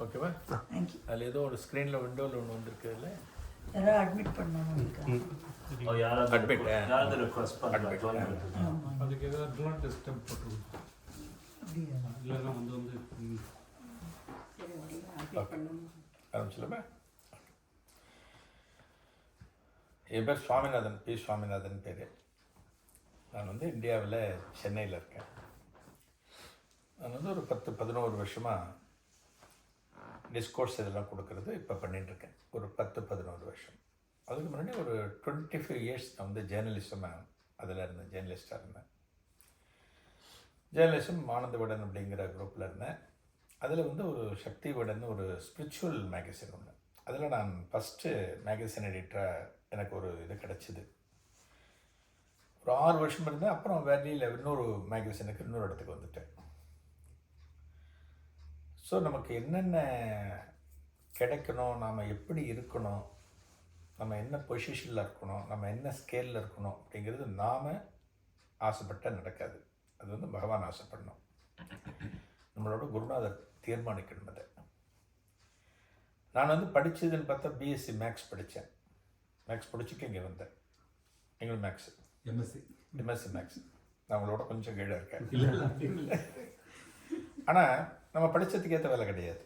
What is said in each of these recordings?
ஓகேவா? தேங்க்யூ. அதில் ஏதோ ஒரு ஸ்க்ரீனில் விண்டோவில் ஒன்று வந்திருக்குதுல்ல, யாராவது அட்மிட் பண்ணணும். அட்மிட் ஆமாம். அதுக்கு ஏதாவது ப்ளட் டெஸ்ட் போட்டு அப்படியா? இல்லைன்னா வந்து ஆரம்பிச்சலாமா? என் பேர் சுவாமிநாதன், பி சுவாமிநாதன் பேர். நான் வந்து இந்தியாவில் சென்னையில் இருக்கேன். நான் வந்து ஒரு 10-11 வருஷமாக டிஸ்கோர்ஸ் இதெல்லாம் கொடுக்கறது இப்போ பண்ணிகிட்ருக்கேன். ஒரு 10-11 வருஷம். அதுக்கு முன்னாடி ஒரு 25 இயர்ஸ் நான் வந்து ஜேர்னலிசமாக அதில் இருந்தேன், ஜேர்னலிஸ்டாக இருந்தேன். ஜேர்னலிசம் ஆனந்தவிடன் அப்படிங்கிற குரூப்பில் இருந்தேன். அதில் வந்து ஒரு சக்தி விடன் ஒரு ஸ்பிரிச்சுவல் மேகசின் ஒன்று, அதில் நான் ஃபஸ்ட்டு மேகசின் எடிட்டராக எனக்கு ஒரு இது கிடச்சிது. ஒரு 6 வருஷம் இருந்தேன். அப்புறம் வேலையில் இன்னொரு மேகசினுக்கு இன்னொரு இடத்துக்கு வந்துட்டேன். ஸோ நமக்கு என்னென்ன கிடைக்கணும், நாம் எப்படி இருக்கணும், நம்ம என்ன பொசிஷனில் இருக்கணும், நம்ம என்ன ஸ்கேலில் இருக்கணும் அப்படிங்கிறது நாம் ஆசைப்பட்டால் நடக்காது. அது வந்து பகவான் ஆசைப்படணும். நம்மளோட குருநாதர் தீர்மானிக்கணும் அதை. நான் வந்து படித்ததுன்னு பார்த்தா பிஎஸ்சி மேக்ஸ் படித்தேன். மேக்ஸ் படிச்சுட்டு இங்கே வந்தேன். எங்களுக்கு மேக்ஸு எம்எஸ்சி மேக்ஸ். நான் உங்களோட கொஞ்சம் கீழே இருக்கேன். ஆனால் நம்ம படித்ததுக்கு ஏற்ற வேலை கிடையாது.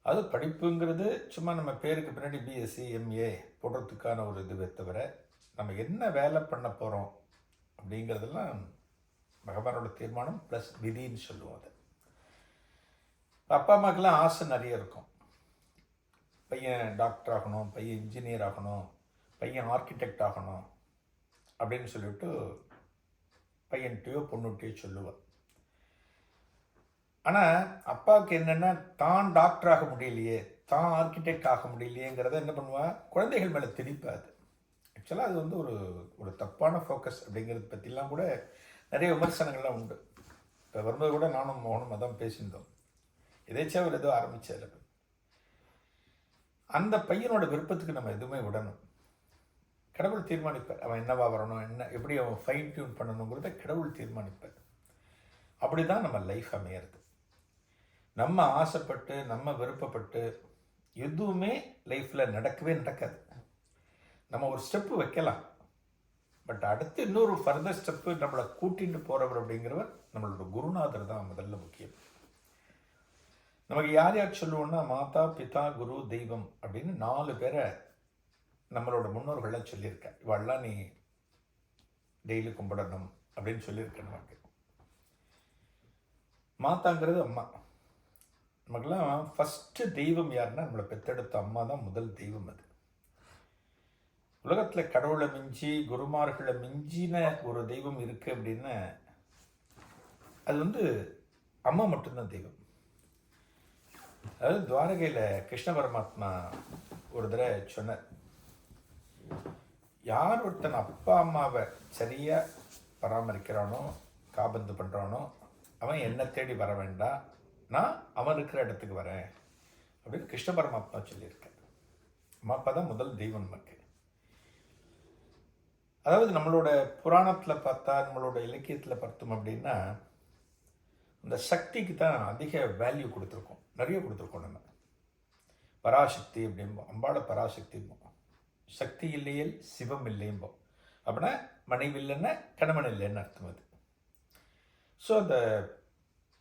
அது படிப்புங்கிறது சும்மா நம்ம பேருக்கு பின்னாடி பிஎஸ்சி எம்ஏ போடுறதுக்கான ஒரு இதுவே தவிர நம்ம என்ன வேலை பண்ண போகிறோம் அப்படிங்கிறதெல்லாம் பகவானோட தீர்மானம் ப்ளஸ் விதின்னு சொல்லுவோம். அது அப்பா அம்மாக்கெல்லாம் ஆசை நிறைய இருக்கும். பையன் டாக்டர் ஆகணும், பையன் இன்ஜினியர் ஆகணும், பையன் ஆர்கிடெக்ட் ஆகணும் அப்படின்னு சொல்லிவிட்டு பையன்கிட்டையோ பொண்ணுகிட்டையோ சொல்லுவாள். ஆனால் அப்பாவுக்கு என்னென்னா, தான் டாக்டர் ஆக முடியலையே, தான் ஆர்கிடெக்ட் ஆக முடியலையேங்கிறத என்ன பண்ணுவா, குழந்தைகள் மேலே திணிப்பாது. ஆக்சுவலாக அது வந்து ஒரு தப்பான ஃபோக்கஸ் அப்படிங்கிறது பற்றிலாம் கூட நிறைய விமர்சனங்கள்லாம் உண்டு. இப்போ வரும்போது கூட நானும் மோகனும் அதான் பேசியிருந்தோம். எதேச்சா ஒரு ஏதோ ஆரம்பித்தார். அந்த பையனோட விருப்பத்துக்கு நம்ம எதுவுமே விடணும். கடவுள் தீர்மானிப்பார் அவன் என்னவா வரணும், என்ன எப்படி அவன் ஃபைன் டியூன் பண்ணணுங்கிறத கடவுள் தீர்மானிப்பார். அப்படி தான் நம்ம லைஃப் அமையிறது. நம்ம ஆசைப்பட்டு நம்ம விருப்பப்பட்டு எதுவுமே லைஃப்பில் நடக்கவே நடக்காது. நம்ம ஒரு ஸ்டெப்பு வைக்கலாம், பட் அடுத்து இன்னொரு ஃபர்தர் ஸ்டெப்பு நம்மளை கூட்டிகிட்டு போகிறவர் அப்படிங்கிறவர் நம்மளோட குருநாதர் தான் முதல்ல முக்கியம். நமக்கு யார் யார் சொல்லுவோன்னா, மாதா பிதா குரு தெய்வம் அப்படின்னு 4 பேரை நம்மளோட முன்னோர்கள்லாம் சொல்லியிருக்கேன். இவெல்லாம் நீ டெய்லி கும்பிடணும் அப்படின்னு சொல்லியிருக்கேன். நமக்கு மாதாங்கிறது அம்மா. நமக்கெல்லாம் ஃபஸ்ட்டு தெய்வம் யாருன்னா நம்மளை பெற்றெடுத்த அம்மா தான் முதல் தெய்வம். அது உலகத்தில் கடவுளை மிஞ்சி குருமார்களை மிஞ்சின ஒரு தெய்வம் இருக்குது அப்படின்னா அது வந்து அம்மா மட்டும்தான் தெய்வம். அதாவது துவாரகையில் கிருஷ்ண பரமாத்மா ஒரு தடவை சொன்னார், யார் ஒருத்தன் அப்பா அம்மாவை சரியாக பராமரிக்கிறானோ காபந்து பண்ணுறானோ அவன் என்னை தேடி வர வேண்டாம், நான் அவன் இருக்கிற இடத்துக்கு வரேன் அப்படின்னு கிருஷ்ண பரமாத்மா சொல்லியிருக்கேன். அம்மா அப்பா தான் முதல் தெய்வம் நமக்கு. அதாவது நம்மளோட புராணத்தில் பார்த்தா, நம்மளோட இலக்கியத்தில் பார்த்தோம் அப்படின்னா இந்த சக்திக்கு தான் அதிக வேல்யூ கொடுத்துருக்கோம், நிறைய கொடுத்துருக்கோம். நம்ம பராசக்தி அப்படிம்போம், அம்பாளை பராசக்திம்போம். சக்தி இல்லையல் சிவம் இல்லைம்போம். அப்படின்னா மனைவி இல்லைன்னா கணவன் இல்லைன்னு அர்த்தம். அது ஸோ அந்த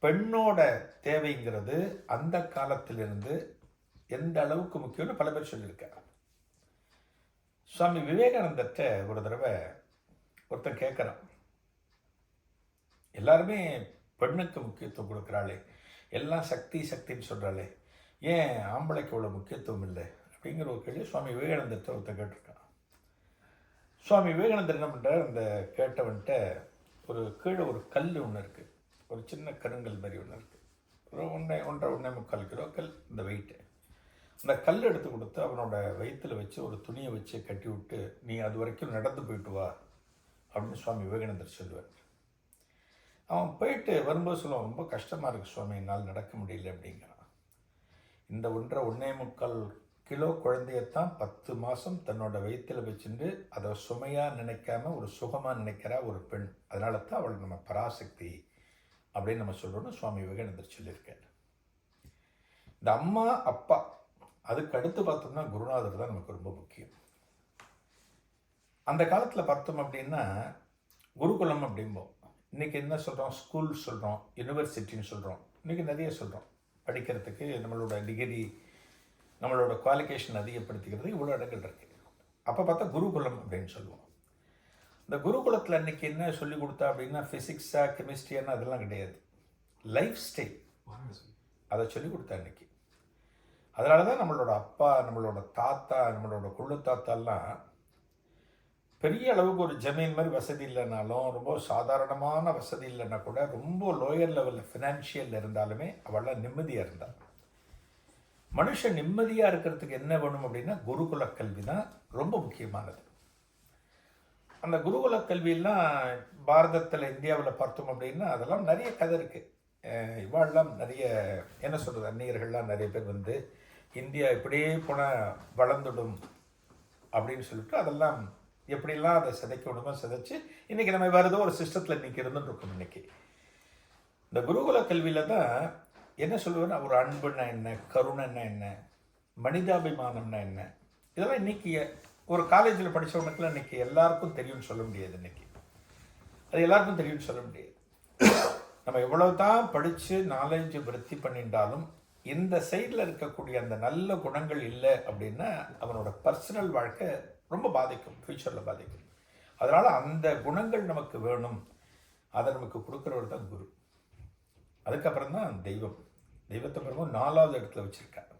பெண்ணோட தேவைங்கிறது அந்த காலத்திலிருந்து எந்த அளவுக்கு முக்கியம்னு பல பேர் சொல்லியிருக்காங்க. சுவாமி விவேகானந்தர்கிட்ட ஒரு தடவை ஒருத்தன் கேட்குறான், எல்லாருமே பெண்ணுக்கு முக்கியத்துவம் கொடுக்குறாளே, எல்லாம் சக்தி சக்தின்னு சொல்கிறாளே, ஏன் ஆம்பளைக்கு அவ்வளோ முக்கியத்துவம் இல்லை அப்படிங்கிற ஒரு கேள்வி சுவாமி விவேகானந்தர்கிட்ட ஒருத்தன் கேட்டிருக்கான். சுவாமி விவேகானந்தர் என்ன பண்ணுறார், அந்த கேட்டவன்கிட்ட ஒரு கீழே ஒரு கல் ஒன்று இருக்குது, ஒரு சின்ன கருங்கல் மாதிரி ஒன்று இருக்குது, ஒரு 1.5-1.25 கிலோ கல் இந்த வெயிட்டு. அந்த கல் எடுத்து கொடுத்து அவனோட வயிற்றில் வச்சு ஒரு துணியை வச்சு கட்டி விட்டு, நீ அது வரைக்கும் நடந்து போயிட்டு வா அப்படின்னு சுவாமி விவேகானந்தர் சொல்லுவார். அவன் போயிட்டு வரும்போது சொல்லுவான், ரொம்ப கஷ்டமாக இருக்குது சுவாமி, என்னால் நடக்க முடியல அப்படிங்கிறான். இந்த 1.25 கிலோ குழந்தையத்தான் 10 மாதம் தன்னோட வயிற்றில் வச்சுட்டு அதை சுமையாக நினைக்காம ஒரு சுகமாக நினைக்கிறா ஒரு பெண். அதனால தான் அவள் நம்ம பராசக்தி அப்படின்னு நம்ம சொல்கிறோன்னு சுவாமி விவேகானந்தர் சொல்லியிருக்கார். இந்த அம்மா அப்பா அதுக்கு அடுத்து பார்த்தோம்னா குருநாதர் தான் நமக்கு ரொம்ப முக்கியம். அந்த காலத்தில் பார்த்தோம் அப்படின்னா குருகுலம் அப்படிம்போம். இன்றைக்கி என்ன சொல்கிறோம், ஸ்கூல் சொல்கிறோம், யூனிவர்சிட்டின்னு சொல்கிறோம். இன்றைக்கி நிறைய சொல்கிறோம். படிக்கிறதுக்கு நம்மளோட டிகிரி, நம்மளோட குவாலிஃபிகேஷன் அதிகப்படுத்திக்கிறது இவ்வளோ இடங்கள் இருக்குது. அப்போ பார்த்தா குருகுலம் அப்படின்னு சொல்லுவோம். இந்த குருகுலத்தில் அன்றைக்கி என்ன சொல்லி கொடுத்தா அப்படின்னா ஃபிசிக்ஸா கெமிஸ்ட்ரியானா அதெல்லாம் கிடையாது. லைஃப் ஸ்டைல் அதை சொல்லி கொடுத்தா அன்றைக்கி. அதனால தான் நம்மளோட அப்பா, நம்மளோட தாத்தா, நம்மளோட குழு தாத்தாலாம் பெரிய அளவுக்கு ஒரு ஜமீன் மாதிரி வசதி இல்லைனாலும், ரொம்ப சாதாரணமான வசதி இல்லைன்னா கூட, ரொம்ப லோயர் லெவலில் ஃபினான்ஷியலில் இருந்தாலுமே அவள்லாம் நிம்மதியாக இருந்தாள். மனுஷன் நிம்மதியாக இருக்கிறதுக்கு என்ன வேணும் அப்படின்னா குருகுல கல்வி தான் ரொம்ப முக்கியமானது. அந்த குருகுல கல்வியெல்லாம் பாரதத்தில், இந்தியாவில் பார்த்தோம் அப்படின்னா அதெல்லாம் நிறைய கதை இருக்குது. இவாளெல்லாம் நிறைய என்ன சொல்கிறது, அந்நியர்கள்லாம் நிறைய பேர் வந்து இந்தியா இப்படியே போனால் வளர்ந்துடும் அப்படின்னு சொல்லிட்டு அதெல்லாம் எப்படிலாம் அதை சிதைக்க விடுமோ சிதைச்சு இன்றைக்கி நம்ம வேறு ஏதோ ஒரு சிஸ்டத்தில் இன்றைக்கி இருந்துருக்கோம். இன்றைக்கி இந்த குருகுல கல்வியில் தான் என்ன சொல்லுவேன்னா, ஒரு அன்புன்னா என்ன, கருணைன்னா என்ன, மனிதாபிமானம்னா என்ன, இதெல்லாம் இன்றைக்கி ஒரு காலேஜில் படித்தவனுக்குலாம் இன்றைக்கி எல்லாருக்கும் தெரியும்னு சொல்ல முடியாது. இன்றைக்கி அது எல்லாருக்கும் தெரியும்னு சொல்ல முடியாது. நம்ம எவ்வளோ தான் படித்து நாலேஜ் விருத்தி பண்ணிட்டாலும் இந்த சைடில் இருக்கக்கூடிய அந்த நல்ல குணங்கள் இல்லை அப்படின்னா அவனோட பர்சனல் வாழ்க்கை ரொம்ப பாதிக்கும், ஃப்யூச்சரில் பாதிக்கும். அதனால் அந்த குணங்கள் நமக்கு வேணும், அதை நமக்கு கொடுக்குறவர் தான் குரு. அதுக்கப்புறம் தான் தெய்வம். தெய்வத்தை பிறகு 4வது இடத்துல வச்சுருக்காங்க.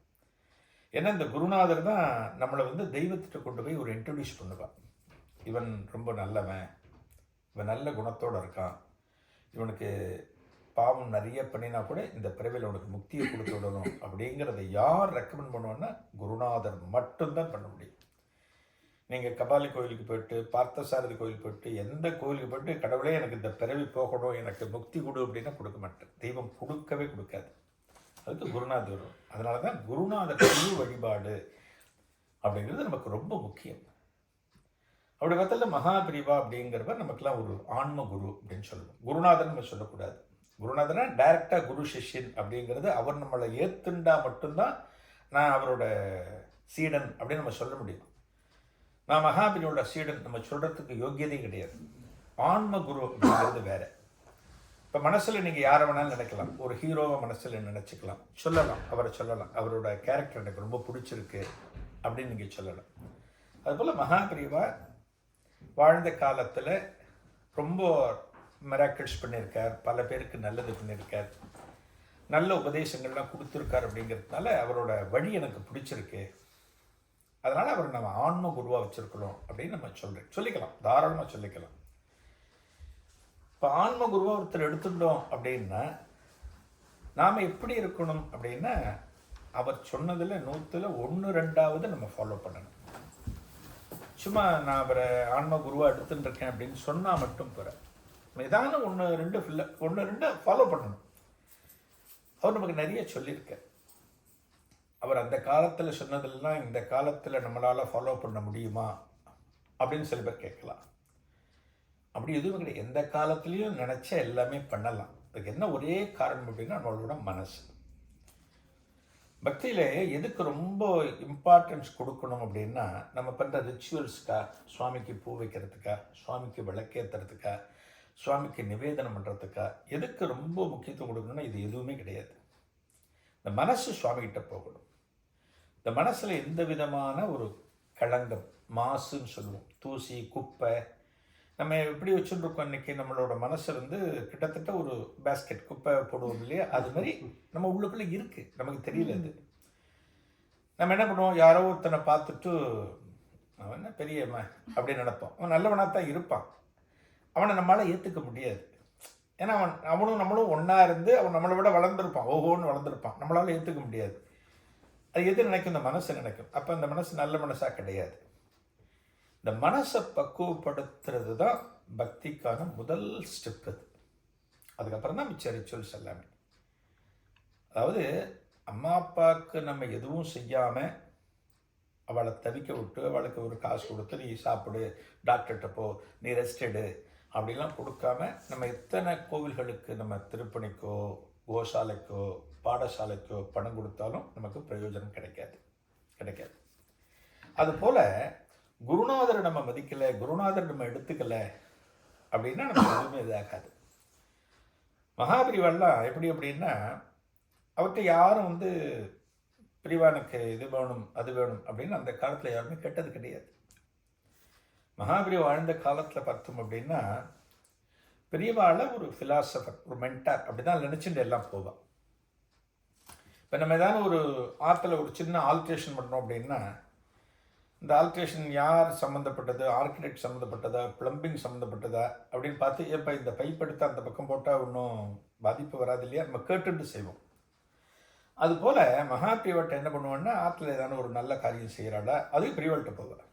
ஏன்னா இந்த குருநாதர் தான் நம்மளை வந்து தெய்வத்திட்ட கொண்டு போய் ஒரு இன்ட்ரடியூஸ் பண்ணுவான். இவன் ரொம்ப நல்லவன், இவன் நல்ல குணத்தோடு இருக்கான், இவனுக்கு பாவம் நிறைய பண்ணினா கூட இந்த பிறவியில் உனக்கு முக்தியை கொடுத்து விடணும் அப்படிங்கிறத யார் ரெக்கமெண்ட் பண்ணுவோன்னா குருநாதர் மட்டும்தான் பண்ண முடியும். நீங்கள் கபாலி கோயிலுக்கு போய்ட்டு, பார்த்தசாரதி கோயிலுக்கு போய்ட்டு, எந்த கோயிலுக்கு போய்ட்டு கடவுளே எனக்கு இந்த பிறவி போகணும், எனக்கு முக்தி கொடு அப்படின்னா கொடுக்க மாட்டேன். தெய்வம் கொடுக்கவே கொடுக்காது. அதுக்கு குருநாதர் வரும். அதனால தான் குருநாதர் குரு வழிபாடு அப்படிங்கிறது நமக்கு ரொம்ப முக்கியம். அப்படி பார்த்தால மகாபிரிவா அப்படிங்கிறவர் நமக்குலாம் ஒரு ஆன்ம குரு அப்படின்னு சொல்லுவோம். குருநாதன் நம்ம சொல்லக்கூடாது. குருநாதனா டைரக்டாக குரு சிஷ்யன் அப்படிங்கிறது அவர் நம்மளை ஏற்றுண்டா மட்டும்தான் நான் அவரோட சீடன் அப்படின்னு நம்ம சொல்ல முடியும். நான் மகாபிரியோட சீடன் நம்ம சொல்கிறதுக்கு யோக்கியதே கிடையாது. ஆன்ம குரு அப்படிங்கிறது வேறு. இப்போ மனசில் நீங்கள் யாரை வேணாலும் நினைக்கலாம், ஒரு ஹீரோவை மனசில் நினச்சிக்கலாம், சொல்லலாம், அவரை சொல்லலாம், அவரோட கேரக்டர் எனக்கு ரொம்ப பிடிச்சிருக்கு அப்படின்னு நீங்கள் சொல்லலாம். அதுபோல் மகாபிரிவா வாழ்ந்த காலத்தில் ரொம்ப மிராக்கிள்ஸ் பண்ணியிருக்கார், பல பேருக்கு நல்லது பண்ணியிருக்கார், நல்ல உபதேசங்கள்லாம் கொடுத்துருக்கார். அப்படிங்கிறதுனால அவரோட வழி எனக்கு பிடிச்சிருக்கு. அதனால் அவர் நம்ம ஆன்ம குருவாக வச்சுருக்கணும் அப்படின்னு நம்ம சொல்லிக்கலாம், தாராளமாக சொல்லிக்கலாம். இப்போ ஆன்ம குருவாக ஒருத்தர் எடுத்துட்டோம் அப்படின்னா நாம் எப்படி இருக்கணும் அப்படின்னா, அவர் சொன்னதில் 100ல் 1 2வது நம்ம ஃபாலோ பண்ணணும். சும்மா நான் அவரை ஆன்ம குருவாக எடுத்துட்டுருக்கேன் அப்படின்னு சொன்னால் மட்டும் போகிற ஏதான 1 2 ஃபாலோ பண்ணணும். அவர் நமக்கு நிறைய சொல்லியிருக்கார். அவர் அந்த காலத்தில் சொன்னதெல்லாம் இந்த காலத்தில் நம்மளால் ஃபாலோ பண்ண முடியுமா அப்படின்னு சில பேர் கேட்கலாம். அப்படி எதுவும் கிடையாது. எந்த காலத்துலேயும் நினச்ச எல்லாமே பண்ணலாம். அதுக்கு என்ன ஒரே காரணம் அப்படின்னா நம்மளோட மனசு. பக்தியில் எதுக்கு ரொம்ப இம்பார்ட்டன்ஸ் கொடுக்கணும் அப்படின்னா, நம்ம பண்ணுற ரிச்சுவல்ஸ்க்கா, சுவாமிக்கு பூ வைக்கிறதுக்கா, சுவாமிக்கு விளக்கேற்றுறதுக்கா, சுவாமிக்கு நிவேதனம் பண்ணுறதுக்கா, எதுக்கு ரொம்ப முக்கியத்துவம் கொடுக்கணும்னா இது எதுவுமே கிடையாது. இந்த மனசு சுவாமிகிட்ட போகணும். இந்த மனசில் எந்த விதமான ஒரு களங்கம், மாசுன்னு சொல்லுவோம், தூசி, குப்பை, நம்ம எப்படி வச்சுருக்கோம் இன்றைக்கி நம்மளோட மனசை வந்து கிட்டத்தட்ட ஒரு பேஸ்கெட் குப்பை போடுவோம் இல்லையா, அது மாதிரி நம்ம உள்ளுக்குள்ளே இருக்குது, நமக்கு தெரியல. அது நம்ம என்ன பண்ணுவோம், யாரோ ஒருத்தனை பார்த்துட்டு அவன் என்ன பெரியம்மா அப்படின்னு நினைப்போம். அவன் நல்லவனாக தான் இருப்பான், அவனை நம்மளால் ஏற்றுக்க முடியாது. ஏன்னா அவனும் நம்மளும் ஒன்றா இருந்து அவன் நம்மளை விட வளர்ந்துருப்பான், ஓஹோன்னு வளர்ந்துருப்பான், நம்மளால் ஏற்றுக்க முடியாது. அது எது நினைக்கும், இந்த மனசு நினைக்கும். அப்போ அந்த மனசு நல்ல மனசாக கிடையாது. இந்த மனசை பக்குவப்படுத்துறது தான் பக்திக்கான முதல் ஸ்டெப். அது அதுக்கப்புறம் தான் மிச்ச ரிச்சுவல்ஸ் எல்லாமே. அதாவது அம்மா அப்பாவுக்கு நம்ம எதுவும் செய்யாமல் அவளை தவிக்க விட்டு அவளுக்கு ஒரு காசு கொடுத்து நீ சாப்பிடு, டாக்டர்கிட்ட போ, நீ ரெஸ்ட் எடு அப்படிலாம் கொடுக்காம நம்ம எத்தனை கோவில்களுக்கு, நம்ம திருப்பணிக்கோ கோசாலைக்கோ பாடசாலைக்கோ பணம் கொடுத்தாலும் நமக்கு பிரயோஜனம் கிடைக்காது. அதுபோல் குருநாதரை நம்ம மதிக்கலை, குருநாதரை நம்ம எடுத்துக்கலை அப்படின்னா நமக்கு எதுவுமே இதாகாது. மகாபிரிவாலாம் எப்படி அப்படின்னா, அவர்கிட்ட யாரும் பிரிவானுக்கு இது வேணும் அது வேணும் அப்படின்னு அந்த காலத்தில் யாருமே கேட்டது கிடையாது. மகாபிரிவா வாழ்ந்த காலத்தில் பார்த்தோம் அப்படின்னா, பெரியவாளை ஒரு ஃபிலாசபர், ஒரு மென்டார் அப்படி தான் நினச்சிட்டு எல்லாம் போவான். இப்போ நம்ம ஏதாவது ஒரு ஆற்றுல ஒரு சின்ன ஆல்ட்ரேஷன் பண்ணுறோம் அப்படின்னா, இந்த ஆல்ட்ரேஷன் யார் சம்மந்தப்பட்டது, ஆர்கிடெக்ட் சம்மந்தப்பட்டதா, ப்ளம்பிங் சம்மந்தப்பட்டதா அப்படின்னு பார்த்து, இப்போ இந்த பைப் எடுத்து அந்த பக்கம் போட்டால் ஒன்றும் பாதிப்பு வராது இல்லையா, நம்ம கேட்டுட்டு செய்வோம். அதுபோல் மகாபிரிவாட்ட என்ன பண்ணுவோன்னா, ஆற்றுல ஏதாவது ஒரு நல்ல காரியம் செய்கிறாளா, அதுவும் பிரிவாள்கிட்ட போவாள்.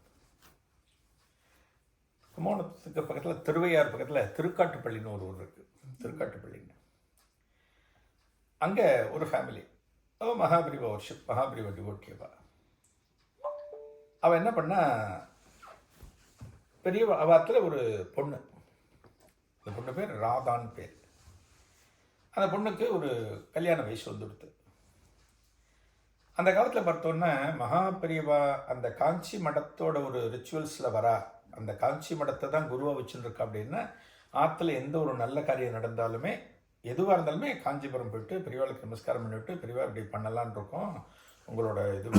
கும்பகோணத்துக்கு பக்கத்தில் திருவையார் பக்கத்தில் திருக்காட்டுப்பள்ளின்னு ஒரு ஊர் இருக்குது. திருக்காட்டுப்பள்ளின்னு அங்கே ஒரு ஃபேமிலி, அவள் மகாபிரிவா வர்ஷிப், மகாபிரிவா டிவோட்டியவா. அவள் என்ன பண்ணா, பெரிய அவாத்தில் ஒரு பொண்ணு, அந்த பொண்ணு பேர் ராதான்னு பேர். அந்த பொண்ணுக்கு ஒரு கல்யாண வயசு வந்துடுது. அந்த காலத்தில் பார்த்தோன்னா மகாபிரிவா அந்த காஞ்சி மடத்தோட ஒரு ரிச்சுவல்ஸில் வரா, அந்த காஞ்சி மடத்தை தான் குருவாக வச்சுருக்கா அப்படின்னா, ஆற்றுல எந்த ஒரு நல்ல காரியம் நடந்தாலுமே எதுவாக இருந்தாலுமே காஞ்சிபுரம் போயிட்டு பெரியவாளுக்கு நமஸ்காரம் பண்ணிவிட்டு, பெரியவா இப்படி பண்ணலான் இருக்கோம், உங்களோட இது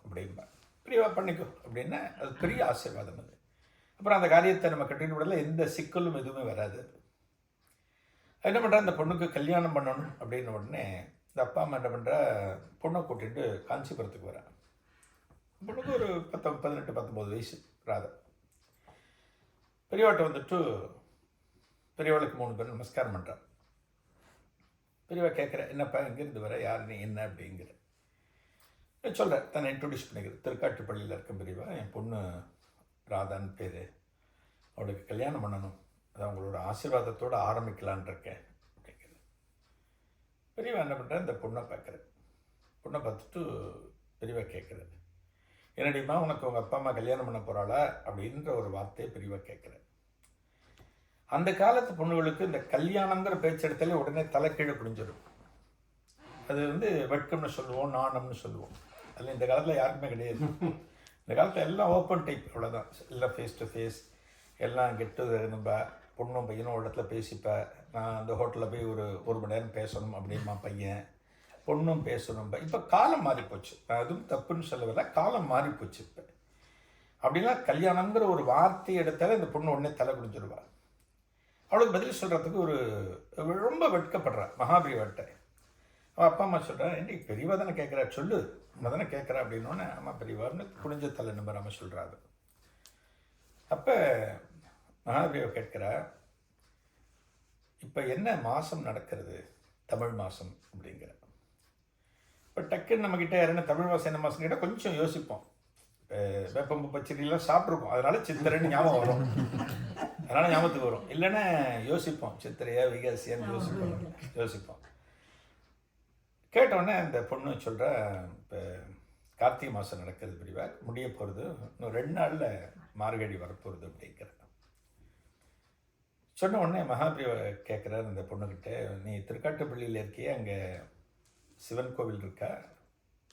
அப்படின்பா. பெரியவா பண்ணிக்கோ அப்படின்னா அது பெரிய ஆசீர்வாதம் அது. அப்புறம் அந்த காரியத்தை நம்ம கட்டிட்டு விடல, எந்த சிக்கலும் எதுவுமே வராது. என்ன பண்ணுறா, அந்த பொண்ணுக்கு கல்யாணம் பண்ணணும் அப்படின்னு உடனே இந்த அப்பா அம்மா என்ன பண்ணுறா, பொண்ணை கூட்டிகிட்டு காஞ்சிபுரத்துக்கு வரா. பொண்ணுக்கு ஒரு 18, 19 வயசு ராதா. பெரியவாட்ட பெரியவாளுக்கு 3 பேர் நமஸ்காரம் பண்ணுறான். பெரியவா கேட்குற, என்னப்பா இங்கேருந்து வர, யார் நீ, என்ன அப்படிங்கிற சொல்கிறேன். தன்னை இன்ட்ரொடியூஸ் பண்ணிக்கிறேன். திருக்காட்டுப்பள்ளியில் இருக்க பெரியவா, என் பொண்ணு ராதான்னு பேர், அவளுக்கு கல்யாணம் பண்ணணும், அது அவங்களோட ஆசீர்வாதத்தோடு ஆரம்பிக்கலான் இருக்கேன் அப்படிங்கிறது. பெரியவா என்ன பண்ணுறேன், இந்த பொண்ணை பார்க்குறேன். பொண்ணை பார்த்துட்டு பெரியவா கேட்குறேன், என்னடிமா உனக்கு உங்கள் அப்பா அம்மா கல்யாணம் பண்ண போகிறாளா அப்படின்ற ஒரு வார்த்தையை பெரியவா கேட்குறேன். அந்த காலத்து பொண்ணுகளுக்கு இந்த கல்யாணங்கிற பேச்செடுத்தாலே உடனே தலை கீழே குடிஞ்சிடும். அது வெட்கம்னு சொல்லுவோம், நாணம்னு சொல்லுவோம். அதில் இந்த காலத்தில் யாருக்குமே கிடையாது. இந்த காலத்தில் எல்லாம் ஓப்பன் டைப், அவ்வளோதான். எல்லாம் ஃபேஸ் டு ஃபேஸ், எல்லாம் கெட்டு நம்ம பொண்ணும் பையனும் ஒரு இடத்துல பேசிப்ப, நான் அந்த ஹோட்டலில் போய் ஒரு மணி நேரம் பேசணும் அப்படிமா பையன், பொண்ணும் பேசணும். இப்போ காலம் மாறிப்போச்சு, நான் அதுவும் தப்புன்னு சொல்லவில்லை, காலம் மாறிப்போச்சு. இப்போ அப்படிலாம் கல்யாணங்கிற ஒரு வார்த்தை எடுத்தாலே இந்த பொண்ணு உடனே தலை குடிஞ்சிருவா. அவளுக்கு பதில் சொல்கிறதுக்கு ரொம்ப வெட்கப்படுறான் மகாபிரிவாட்ட. அவள் அப்பா அம்மா சொல்கிறான், ஏன்டி பெரியவா தானே கேட்குறா, சொல்லு, நம்ம தானே கேட்குறா அப்படின்னோடனே, ஆமாம் பெரியவான்னு குடிஞ்ச தலை நம்பராமல் சொல்கிறாரு. அப்போ மகாபிரிவா கேட்குறா, இப்போ என்ன மாதம் நடக்கிறது, தமிழ் மாதம் அப்படிங்கிற. இப்போ டக்குன்னு நம்மக்கிட்ட யாருன்னா தமிழ் மாதம் என்ன மாதம் கேட்டால் கொஞ்சம் யோசிப்போம். வேப்பம்பு பச்சடியெல்லாம் சாப்பிட்ருக்கோம், அதனால் சித்திரைன்னு ஞாபகம் வரும், அதனால் ஞாபகத்துக்கு வரும். இல்லைன்னா யோசிப்போம், சித்திரையா வைகாசியான்னு யோசிப்போம். கேட்டவுடனே அந்த பொண்ணு சொல்கிற, இப்போ கார்த்திகை மாதம் நடக்கிறது பெரியவா, முடிய போகிறது, இன்னும் 2 நாளில் மார்கழி வரப்போகிறது அப்படிங்கிற. சொன்ன உடனே மகாபிரிவா கேட்குறாரு அந்த பொண்ணுக்கிட்ட, நீ திருக்காட்டுப்பள்ளியில் இருக்கியே, அங்கே சிவன் கோவில் இருக்கா,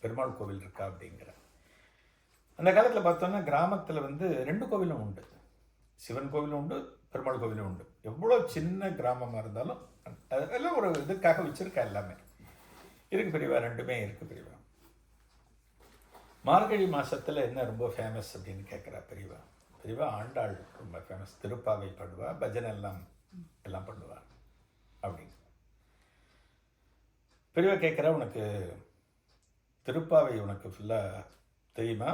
பெருமாள் கோவில் இருக்கா அப்படிங்கிற. அந்த காலத்தில் பார்த்தோன்னா கிராமத்தில் 2 கோவிலும் உண்டு, சிவன் கோவிலும் உண்டு, பெருமாள் கோவிலும் உண்டு. எவ்வளோ சின்ன கிராமமாக இருந்தாலும் அதெல்லாம் ஒரு இதுக்காக வச்சுருக்கா, எல்லாமே இருக்குது பெரியவா, 2மே இருக்குது பெரியவா. மார்கழி மாதத்தில் என்ன ரொம்ப ஃபேமஸ் அப்படின்னு கேட்குறா பெரியவா. பெரியவா ஆண்டாள் ரொம்ப ஃபேமஸ், திருப்பாவை பாடுவா, பஜனை எல்லாம் பண்ணுவா அப்படின்னு. பெரியவா கேட்குறா, உனக்கு திருப்பாவை உனக்கு ஃபுல்லாக தெரியுமா,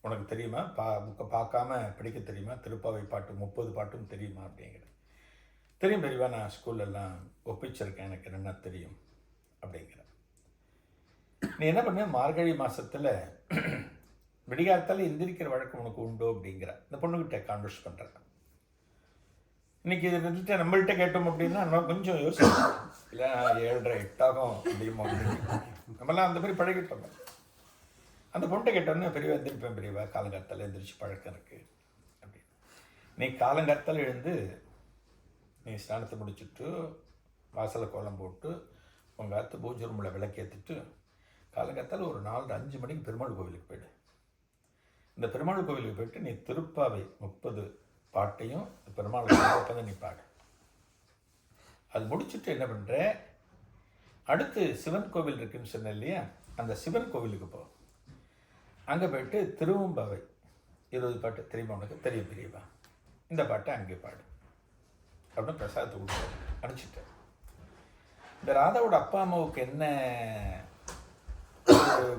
உனக்கு தெரியுமா, புக்கை பார்க்காம படிக்க தெரியுமா, திருப்பாவை பாட்டு 30 பாட்டும் தெரியுமா அப்படிங்கிற. தெரியும் பெரியவா, நான் ஸ்கூல்லெல்லாம் ஒப்பிச்சிருக்கேன், எனக்கு என்னென்ன தெரியும் அப்படிங்கிற. நீ என்ன பண்ண, மார்கழி மாதத்தில் விடிகாலத்தால் எந்திரிக்கிற வழக்கம் உனக்கு உண்டோ அப்படிங்கிற. இந்த பொண்ணுக்கிட்ட கான்வர்ஸ் பண்ணுறேன். இன்றைக்கி இது வந்துட்டு நம்மள்கிட்ட கேட்டோம் அப்படின்னா நம்ம கொஞ்சம் யோசிப்போம், இல்லை 7:30 8 ஆகும் அப்படிமா அப்படின்னு. நம்மளாம் அந்த மாதிரி பழகிட்டோம். அந்த பொண்ணை கேட்டோன்னே பெரியவா எந்திரிப்பேன் பெரியவா, காலங்காலத்தால் எந்திரிச்சு பழக்கம் இருக்குது அப்படின்னு. நீ காலங்காலத்தால் எழுந்து நீ ஸ்நானத்தை முடிச்சுட்டு வாசலை கோலம் போட்டு உங்கள் ஆற்று பூஜை ரூமில் விளக்கேற்றிட்டு காலங்காத்தால் ஒரு 4-5 மணிக்கு பெருமாள் கோவிலுக்கு போயிடு. இந்த பெருமாள் கோவிலுக்கு போயிட்டு நீ திருப்பாவை 30 பாட்டையும் பெருமாள் உட்காந்து நீ பாடு. அது முடிச்சுட்டு என்ன பண்ணுற, அடுத்து சிவன் கோவில் இருக்குன்னு சொன்னேன் இல்லையா, அந்த சிவன் கோவிலுக்கு போ. அங்கே போயிட்டு திருவம்பாவை 20 பாட்டு தெரியுமா, உனக்கு தெரியும் பெரியவா, இந்த பாட்டை அங்கே பாடு அப்படின்னு பிரசாதத்தை கொடுத்து அனுப்பிச்சிட்டேன். இந்த ராதாவோட அப்பா அம்மாவுக்கு என்ன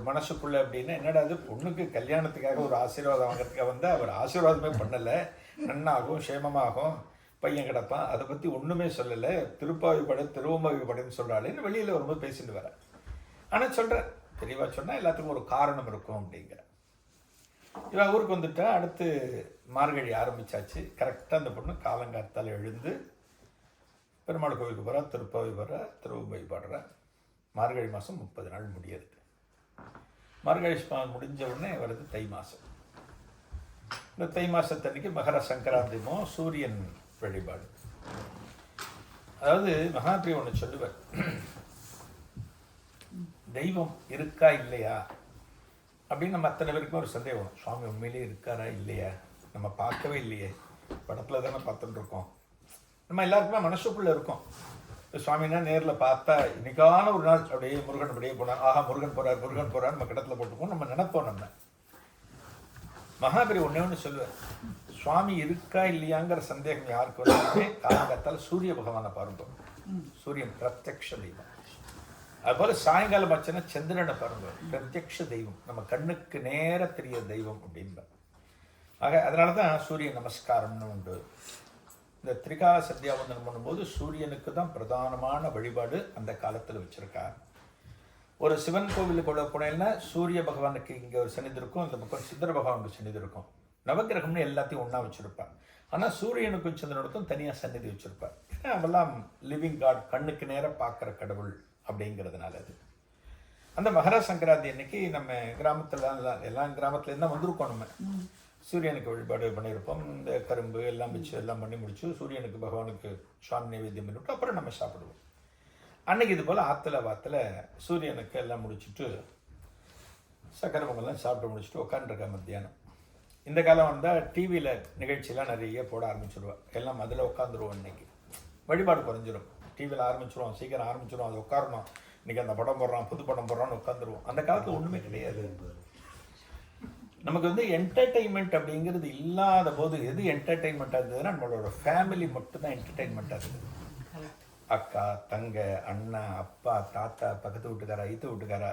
மனசுக்குள்ள அப்படின்னா, என்னடா அது பொண்ணுக்கு கல்யாணத்துக்காக ஒரு ஆசீர்வாதம் வாங்கிறதுக்காக வந்து அவர் ஆசீர்வாதமே பண்ணலை, நன்னாகும் சேமமாகும் பையன் கிடப்பான், அதை பற்றி ஒன்றுமே சொல்லலை, திருப்பாவி படை திருவம்பாவி படைன்னு சொல்கிறாளேன்னு வெளியில் வரும்போது பேசிட்டு வரேன். ஆனால் சொல்கிறேன் தெளிவாக சொன்னால் எல்லாத்துக்கும் ஒரு காரணம் இருக்கும் அப்படிங்கிற. இவன் ஊருக்கு வந்துட்டா அடுத்து மார்கழி ஆரம்பித்தாச்சு. கரெக்டாக அந்த பொண்ணு காலங்காத்தால் எழுந்து பெருமாள் கோவிலுக்கு போகிறா, திருப்பாவி போகிறா, திருவம்பாவி பாடுறா. மார்கழி மாதம் 30 நாள் முடியறது. மார்கழி முடிஞ்ச உடனே வருது தை மாதம். இந்த தை மாதத்தன்னைக்கு மகர சங்கராந்திமோ சூரியன் வழிபாடு. அதாவது மகாபிரி ஒன்று சொல்லுவார், தெய்வம் இருக்கா இல்லையா அப்படின்னு நம்ம அத்தனை பேருக்கும் ஒரு சந்தேகம். சுவாமி உண்மையிலேயே இருக்காரா இல்லையா, நம்ம பார்க்கவே இல்லையே, படத்தில் தானே பார்த்துட்டு இருக்கோம். நம்ம எல்லாருக்குமே மனசுக்குள்ளே இருக்கும். இப்போ சுவாமினா நேரில் பார்த்தா இன்னைக்கான ஒரு நாள் அப்படியே முருகன் அப்படியே போனார், ஆஹா முருகன் போகிறார் நம்ம கிடத்துல போட்டுப்போம், நம்ம நினைப்போம். நம்ம மகாபெரி ஒன்று சொல்லுவார், சுவாமி இருக்கா இல்லையாங்கிற சந்தேகம் யாருக்கு வந்தாலுமே காலங்காத்தால் சூரிய பகவானை பாருங்க. சூரியன் பிரத்யக்ஷ தெய்வம். அதுபோல் சாயங்காலம் ஆச்சுன்னா சந்திரனை பாருங்க, பிரத்யக்ஷ தெய்வம், நம்ம கண்ணுக்கு நேர தெரிய தெய்வம் அப்படின்பார். ஆக அதனால தான் சூரிய நமஸ்காரம்னு உண்டு. இந்த திரிகால சந்தியாவந்தனம் பண்ணும்போது சூரியனுக்கு தான் பிரதானமான வழிபாடு அந்த காலத்தில் வச்சுருக்கார். ஒரு சிவன் கோவிலுக்கு போனேன்னா சூரிய பகவானுக்கு இங்கே ஒரு சன்னிதி இருக்கும், அந்த பக்கம் சித்தர பகவானுக்கு சன்னிதி இருக்கும். நவகிரகம்னு எல்லாத்தையும் ஒன்றா வச்சுருப்பார். ஆனால் சூரியனுக்கும் சந்திரனுக்கும் தனியாக சன்னிதி வச்சுருப்பார். ஏன்னா அவெல்லாம் லிவிங் காட், கண்ணுக்கு நேராக பார்க்குற கடவுள் அப்படிங்கிறதுனால. அது அந்த மகர சங்கராந்தி அன்னைக்கு நம்ம கிராமத்தில் எல்லா கிராமத்துலேருந்து தான் வந்திருக்கோம். நம்ம சூரியனுக்கு வழிபாடு பண்ணியிருப்போம். இந்த கரும்பு எல்லாம் வச்சு எல்லாம் பண்ணி முடிச்சு சூரியனுக்கு பகவானுக்கு சுவாமி நைவேத்தியம் பண்ணிவிட்டு அப்புறம் நம்ம சாப்பிடுவோம். அன்னைக்கு இது போல் ஆற்றுல வாத்தில் சூரியனுக்கு எல்லாம் முடிச்சுட்டு சக்கரை பொங்கல்லாம் சாப்பிட்டு முடிச்சுட்டு உட்காந்துருக்கேன் மத்தியானம். இந்த காலம் வந்தால் டிவியில் நிகழ்ச்சியெல்லாம் நிறைய போட ஆரம்பிச்சிடுவேன். எல்லாம் அதில் உட்காந்துருவோம். இன்றைக்கி வழிபாடு குறைஞ்சிடும். டிவியில் ஆரம்பிச்சிடுவோம், சீக்கிரம் ஆரம்பிச்சிடுவோம், அது உட்காரணும், இன்றைக்கி அந்த படம் போடுறான் புது படம் போடுறான்னு உட்காந்துருவோம். அந்த காலத்தில் ஒன்றுமே கிடையாது. நமக்கு வந்து என்டர்டெயின்மெண்ட் அப்படிங்கிறது இல்லாத போது எது என்டர்டெயின்மெண்ட்டாக இருந்ததுன்னா நம்மளோட ஃபேமிலி மட்டும்தான் என்டர்டெயின்மெண்ட்டாக இருந்தது. அக்கா, தங்க, அண்ணா, அப்பா, தாத்தா, பக்கத்து வீட்டுக்காரா, ஈத்து வீட்டுக்காரா,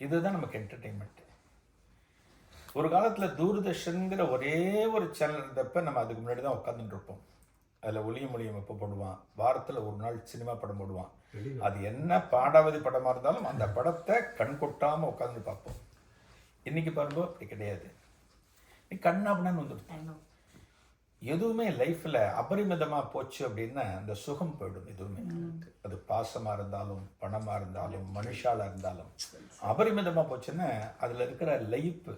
இதுதான் நமக்கு என்டர்டெயின்மெண்ட்டு. ஒரு காலத்தில் தூர்தர்ஷனுங்கிற ஒரே ஒரு சேனல் இருந்தப்போ நம்ம அதுக்கு முன்னாடி தான் உட்காந்துட்டு இருப்போம். அதில் ஒளியும் மொழியும் எப்போ போடுவான், வாரத்தில் ஒரு நாள் சினிமா படம் போடுவான். அது என்ன பாடாவதி படமாக இருந்தாலும் அந்த படத்தை கண் கொட்டாமல் உட்காந்து பார்ப்போம். இன்றைக்கி பாருங்க அப்படி கிடையாது. நீ கண்ணாபண்ணான்னு வந்துடுது. எதுவுமே லைஃப்பில் அபரிமிதமாக போச்சு அப்படின்னா அந்த சுகம் போயிடும். எதுவுமே அது பாசமாக இருந்தாலும் பணமாக இருந்தாலும் மனுஷாலாக இருந்தாலும் அபரிமிதமாக போச்சுன்னா அதில் இருக்கிற லைஃப்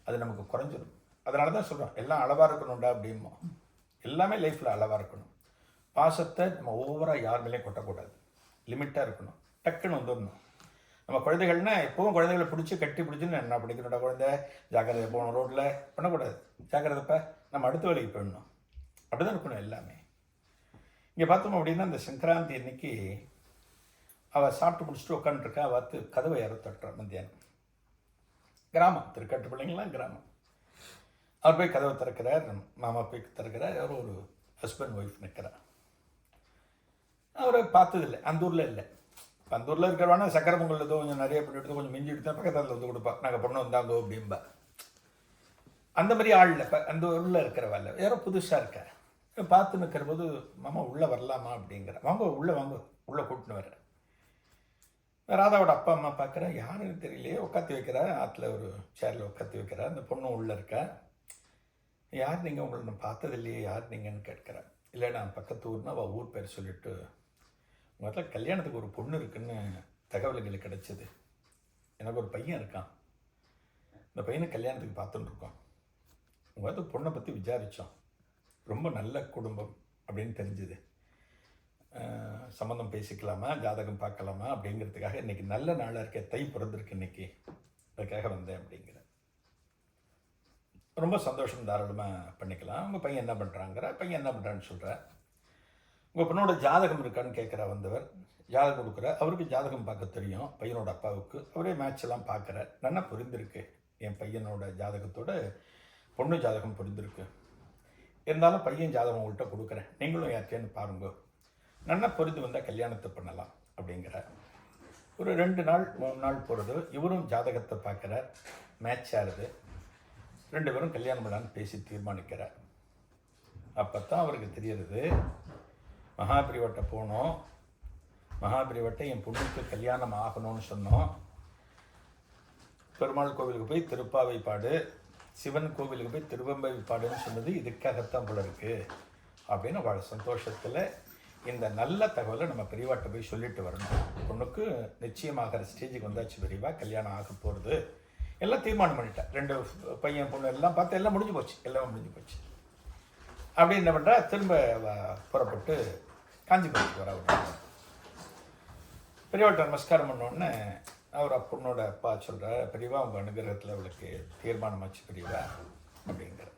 அது நமக்கு குறைஞ்சிடும். அதனால தான் சொல்கிறோம் எல்லாம் அளவாக இருக்கணும்டா அப்படிமோ. எல்லாமே லைஃப்பில் அளவாக இருக்கணும். பாசத்தை நம்ம ஓவராக யார் மேலேயும் கொட்டக்கூடாது, லிமிட்டாக இருக்கணும். டக்குன்னு வந்துடணும். நம்ம குழந்தைகள்னா எப்பவும் குழந்தைகளை பிடிச்சி கட்டி பிடிச்சின்னு என்ன பிடிக்கணும்டா குழந்தை, ஜாக்கிரதை போகணும், ரோட்டில் பண்ணக்கூடாது, ஜாக்கிரதைப்பா, நம்ம அடுத்த வேலைக்கு போயிடணும், அப்படி தான் இருக்கணும் எல்லாமே. இங்கே பார்த்தோம் அப்படின்னா இந்த சங்கராந்தி அன்னைக்கு அவள் சாப்பிட்டு முடிச்சுட்டு உட்காந்துருக்கா. பார்த்து கதவை யாரோ தட்டுறா. மத்தியானம் கிராமம், திருக்கட்டு பிள்ளைங்களாம் கிராமம். அவர் போய் கதவை திறக்கிறார். மாமா போய் திறக்கிறார். யாரோ ஒரு ஹஸ்பண்ட் ஒய்ஃப் நிற்கிறார். அவரை பார்த்ததில்லை, அந்த ஊரில் இல்லை. அந்த ஊரில் இருக்கிறவானா சக்கரை பொங்கல் ஏதோ கொஞ்சம் நிறைய பண்ணி எடுத்து கொஞ்சம் மிஞ்சி எடுத்தா பக்கத்தில் வந்து கொடுப்பா, நாங்கள் பொண்ணு வந்தாங்கோ அப்படின்பா. அந்த மாதிரி ஆள் இல்லை. அந்த ஊரில் இருக்கிறவா இல்லை, யாரோ புதுசாக இருக்கா. பார்த்து நிற்கிற போது மாமா உள்ளே வரலாமா அப்படிங்கிற. வாங்க உள்ளே வாங்க, உள்ளே கூட்டின்னு வர்ற. ராதாவோட அப்பா அம்மா பார்க்குறா, யாருன்னு தெரியலையே, உட்காந்து வைக்கிறா. ஆற்றுல ஒரு சேரில் உட்காந்து வைக்கிறா. அந்த பொண்ணும் உள்ளே இருக்கா. யார் நீங்கள், உங்களை நான் பார்த்ததில்லையே, யார் நீங்கன்னு கேட்குறேன். இல்லை நான் பக்கத்து ஊர்னா அவள் ஊர் பேர் சொல்லிவிட்டு, உங்கள் இடத்துல கல்யாணத்துக்கு ஒரு பொண்ணு இருக்குன்னு தகவல்கள் கிடச்சிது. எனக்கு ஒரு பையன் இருக்கான், இந்த பையனை கல்யாணத்துக்கு பார்த்துட்டுருக்கோம். உங்கள் இடத்துல பொண்ணை பற்றி விசாரித்தோம், ரொம்ப நல்ல குடும்பம் அப்படின்னு தெரிஞ்சுது. சம்மந்தம் பேசிக்கலாமா, ஜாதகம் பார்க்கலாமா அப்படிங்கிறதுக்காக இன்றைக்கி நல்ல நாளாக இருக்க, தை பிறந்திருக்கு இன்றைக்கி, அதுக்காக வந்தேன் அப்படிங்கிற. ரொம்ப சந்தோஷம், தாராளமாக பண்ணிக்கலாம். உங்கள் பையன் என்ன பண்ணுறாங்கிற, பையன் என்ன பண்ணுறான்னு சொல்கிறேன். உங்கள் பொண்ணோட ஜாதகம் இருக்கான்னு கேட்குற வந்தவர். ஜாதகம் கொடுக்குற, அவருக்கு ஜாதகம் பார்க்க தெரியும், பையனோட அப்பாவுக்கு. அவரே மேட்ச் எல்லாம் பார்க்குற. நல்லா புரிந்திருக்கு, என் பையனோட ஜாதகத்தோட பொண்ணு ஜாதகம் புரிந்திருக்கு. இருந்தாலும் பையன் ஜாதகம் உங்கள்கிட்ட கொடுக்குறேன், நீங்களும் யார்ட்டேன்னு பாருங்க, நல்லா புரிந்து வந்தால் கல்யாணத்தை பண்ணலாம் அப்படிங்கிற. ஒரு 2 நாள் 3 நாள் போகிறது. இவரும் ஜாதகத்தை பார்க்குறார், மேட்ச் ஆகுது. 2 பேரும் கல்யாணம் பண்ணலான்னு பேசி தீர்மானிக்கிறார். அப்போ தான் அவருக்கு தெரியறது, மகாபிரிவட்டை போனோம், மகாபிரிவட்டை என் பொண்ணுக்கு கல்யாணம் ஆகணும்னு சொன்னோம். பெருமாள் கோவிலுக்கு போய் திருப்பாவை பாடு, சிவன் கோவிலுக்கு போய் திருவம்பை பாடுன்னு சொன்னது இதுக்காகத்தான் போல இருக்குது அப்படின்னு அவள் சந்தோஷத்தில் இந்த நல்ல தகவலை நம்ம பெரியவாட்ட போய் சொல்லிட்டு வரணும். பொண்ணுக்கு நிச்சயமாகிற ஸ்டேஜுக்கு வந்தாச்சு, பெரியவா கல்யாணம் ஆக போகிறது, எல்லாம் தீர்மானம் பண்ணிட்டேன். 2 பையன் பொண்ணு எல்லாம் பார்த்து எல்லாம் முடிஞ்சு போச்சு, எல்லாம் முடிஞ்சு போச்சு. அப்படி என்ன பண்ணுறா, திரும்ப புறப்பட்டு காஞ்சிபுரத்துக்கு வர. பெரியவாட்ட நமஸ்காரம் பண்ணோடனே அவர் பொண்ணோட அப்பா சொல்கிற, பெரியவா உங்கள் அனுகிரகத்தில் அவளுக்கு தீர்மானமாச்சு பெரியவா அப்படிங்கிற.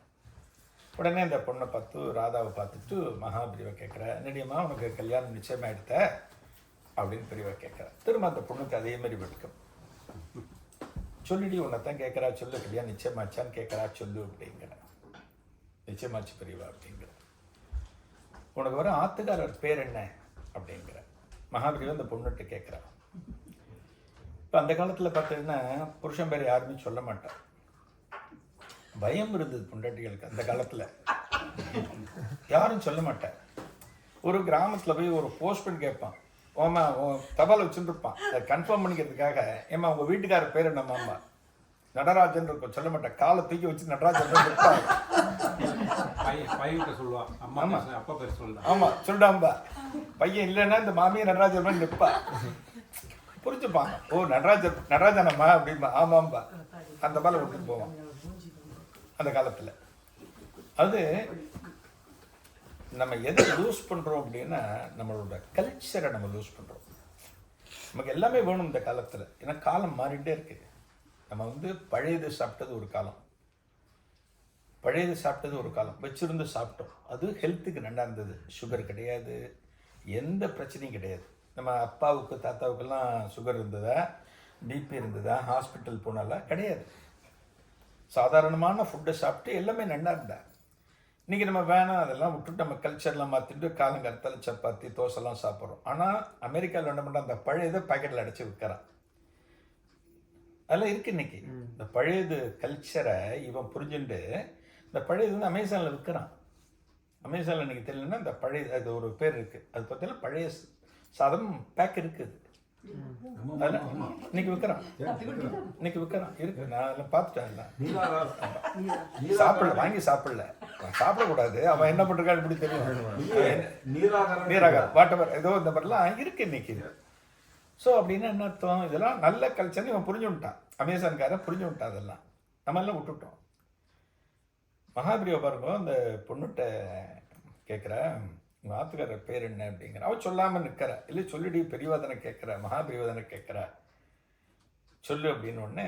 உடனே அந்த பொண்ணை பார்த்து, ராதாவை பார்த்துட்டு மகாபிரிவா கேட்குற, என்னடியம்மா உனக்கு கல்யாணம் நிச்சயமாகிடுத்த அப்படின்னு பெரியவா கேட்குற. திரும்ப அந்த பொண்ணுக்கு அதே மாதிரி வெட்கம். சொல்லிடி, உன்னை தான் கேட்குறா, சொல்லு, கல்யாணம் நிச்சயமாச்சான்னு கேட்குறா, சொல்லு அப்படிங்கிற. நிச்சயமாச்சு பெரியவா அப்படிங்கிற. உனக்கு வர ஆத்துக்காரர் பேர் என்ன அப்படிங்கிற. மகாபிரிவா அந்த பொண்ணுகிட்ட கேட்குறா. இப்போ அந்த காலத்தில் பார்த்தீங்கன்னா புருஷன் பேர் யாருமே சொல்ல மாட்டார், பயம் இருந்தது பொண்டாட்டிகளுக்கு அந்த காலத்தில், யாரும் சொல்ல மாட்டார். ஒரு கிராமத்தில் போய் ஒரு போஸ்ட்மேன் கேட்பான், ஓமா தபால் வச்சுருப்பான், அதை கன்ஃபார்ம் பண்ணிக்கிறதுக்காக, ஏமா உங்கள் வீட்டுக்காரர் பேர் என்னம்மா, அம்மா நடராஜன் இருக்கும், சொல்ல மாட்டேன், காலை தூக்கி வச்சு நடராஜன் இருப்பாங்க. சொல்லுவான், அப்பா பேர் சொல்லலாம். ஆமாம் சொல்லிட்டாம்பா, பையன் இல்லைன்னா இந்த மாமியை நடராஜன் மாதிரி நிற்பா, புரிஞ்சுப்பாங்க. ஓ நடராஜனம்மா அப்படின்பா, ஆமாம்பா, அந்த பாலை விட்டுட்டு போவான் அந்த காலத்தில். அது நம்ம எதை லூஸ் பண்ணுறோம் அப்படின்னா நம்மளோட கல்ச்சரை நம்ம லூஸ் பண்ணுறோம். நமக்கு எல்லாமே வேணும் இந்த காலத்தில், ஏன்னா காலம் மாறிட்டே இருக்கு. நம்ம பழையது சாப்பிட்டது ஒரு காலம், பழையது சாப்பிட்டது ஒரு காலம், வச்சுருந்து சாப்பிட்டோம், அது ஹெல்த்துக்கு நல்லா இருந்தது, சுகர் கிடையாது, எந்த பிரச்சனையும் கிடையாது. நம்ம அப்பாவுக்கு தாத்தாவுக்கெல்லாம் சுகர் இருந்ததா, பிபி இருந்ததா, ஹாஸ்பிட்டல் போனாலாம் கிடையாது. சாதாரணமான ஃபுட்டை சாப்பிட்டு எல்லாமே நல்லா இருந்தா. இன்றைக்கி நம்ம வேணாம் அதெல்லாம் விட்டுட்டு நம்ம கல்ச்சர்லாம் மாற்றிட்டு காலங்கரத்தில் சப்பாத்தி தோசைலாம் சாப்பிட்றோம். ஆனால் அமெரிக்காவில் என்ன பண்ணுறான், அந்த பழையதை பாக்கெட்டில் அடைச்சி விற்கிறான். அதெல்லாம் இருக்குது இன்றைக்கி. இந்த பழையது கல்ச்சரை இவன் புரிஞ்சுட்டு இந்த பழையது அமேசானில் விற்கிறான். அமேசானில் இன்றைக்கி தெரியலன்னா இந்த பழைய, அது ஒரு பேர் இருக்குது, அது பார்த்தீங்கன்னா பழைய சாதம் பேக் இருக்குது, அதெல்லாம் இன்னைக்கு விற்கிறான், இன்னைக்கு விற்கிறான் இருக்கு. நான் அதெல்லாம் பார்த்துட்டேன், எல்லாம் சாப்பிடல, வாங்கி சாப்பிடல, சாப்பிடக்கூடாது. அவன் என்ன பண்ணுறான்னு இப்படி தெரியும், நீராகாரம் வாட்டவர் ஏதோ இந்த மாதிரிலாம் இருக்கு இன்னைக்கு. ஸோ அப்படின்னா என்ன அர்த்தம், இதெல்லாம் நல்ல கல்ச்சர்னு இவன் புரிஞ்சு விட்டான், அமேசான்காரன் புரிஞ்சு விட்டான். அதெல்லாம் நம்ம எல்லாம் விட்டுட்டோம். மகாபிரிவா பாருங்க, அந்த பொண்ணுகிட்ட கேட்குற, உங்கள் ஆத்துக்காரர் பேர் என்ன அப்படிங்கிற. அவள் சொல்லாமல் நிற்கிற, இல்லை சொல்லிடி, பெரியவாதனை கேட்குற, மகாபிரிவாதனை கேட்குற, சொல்லு அப்படின்னு ஒன்று.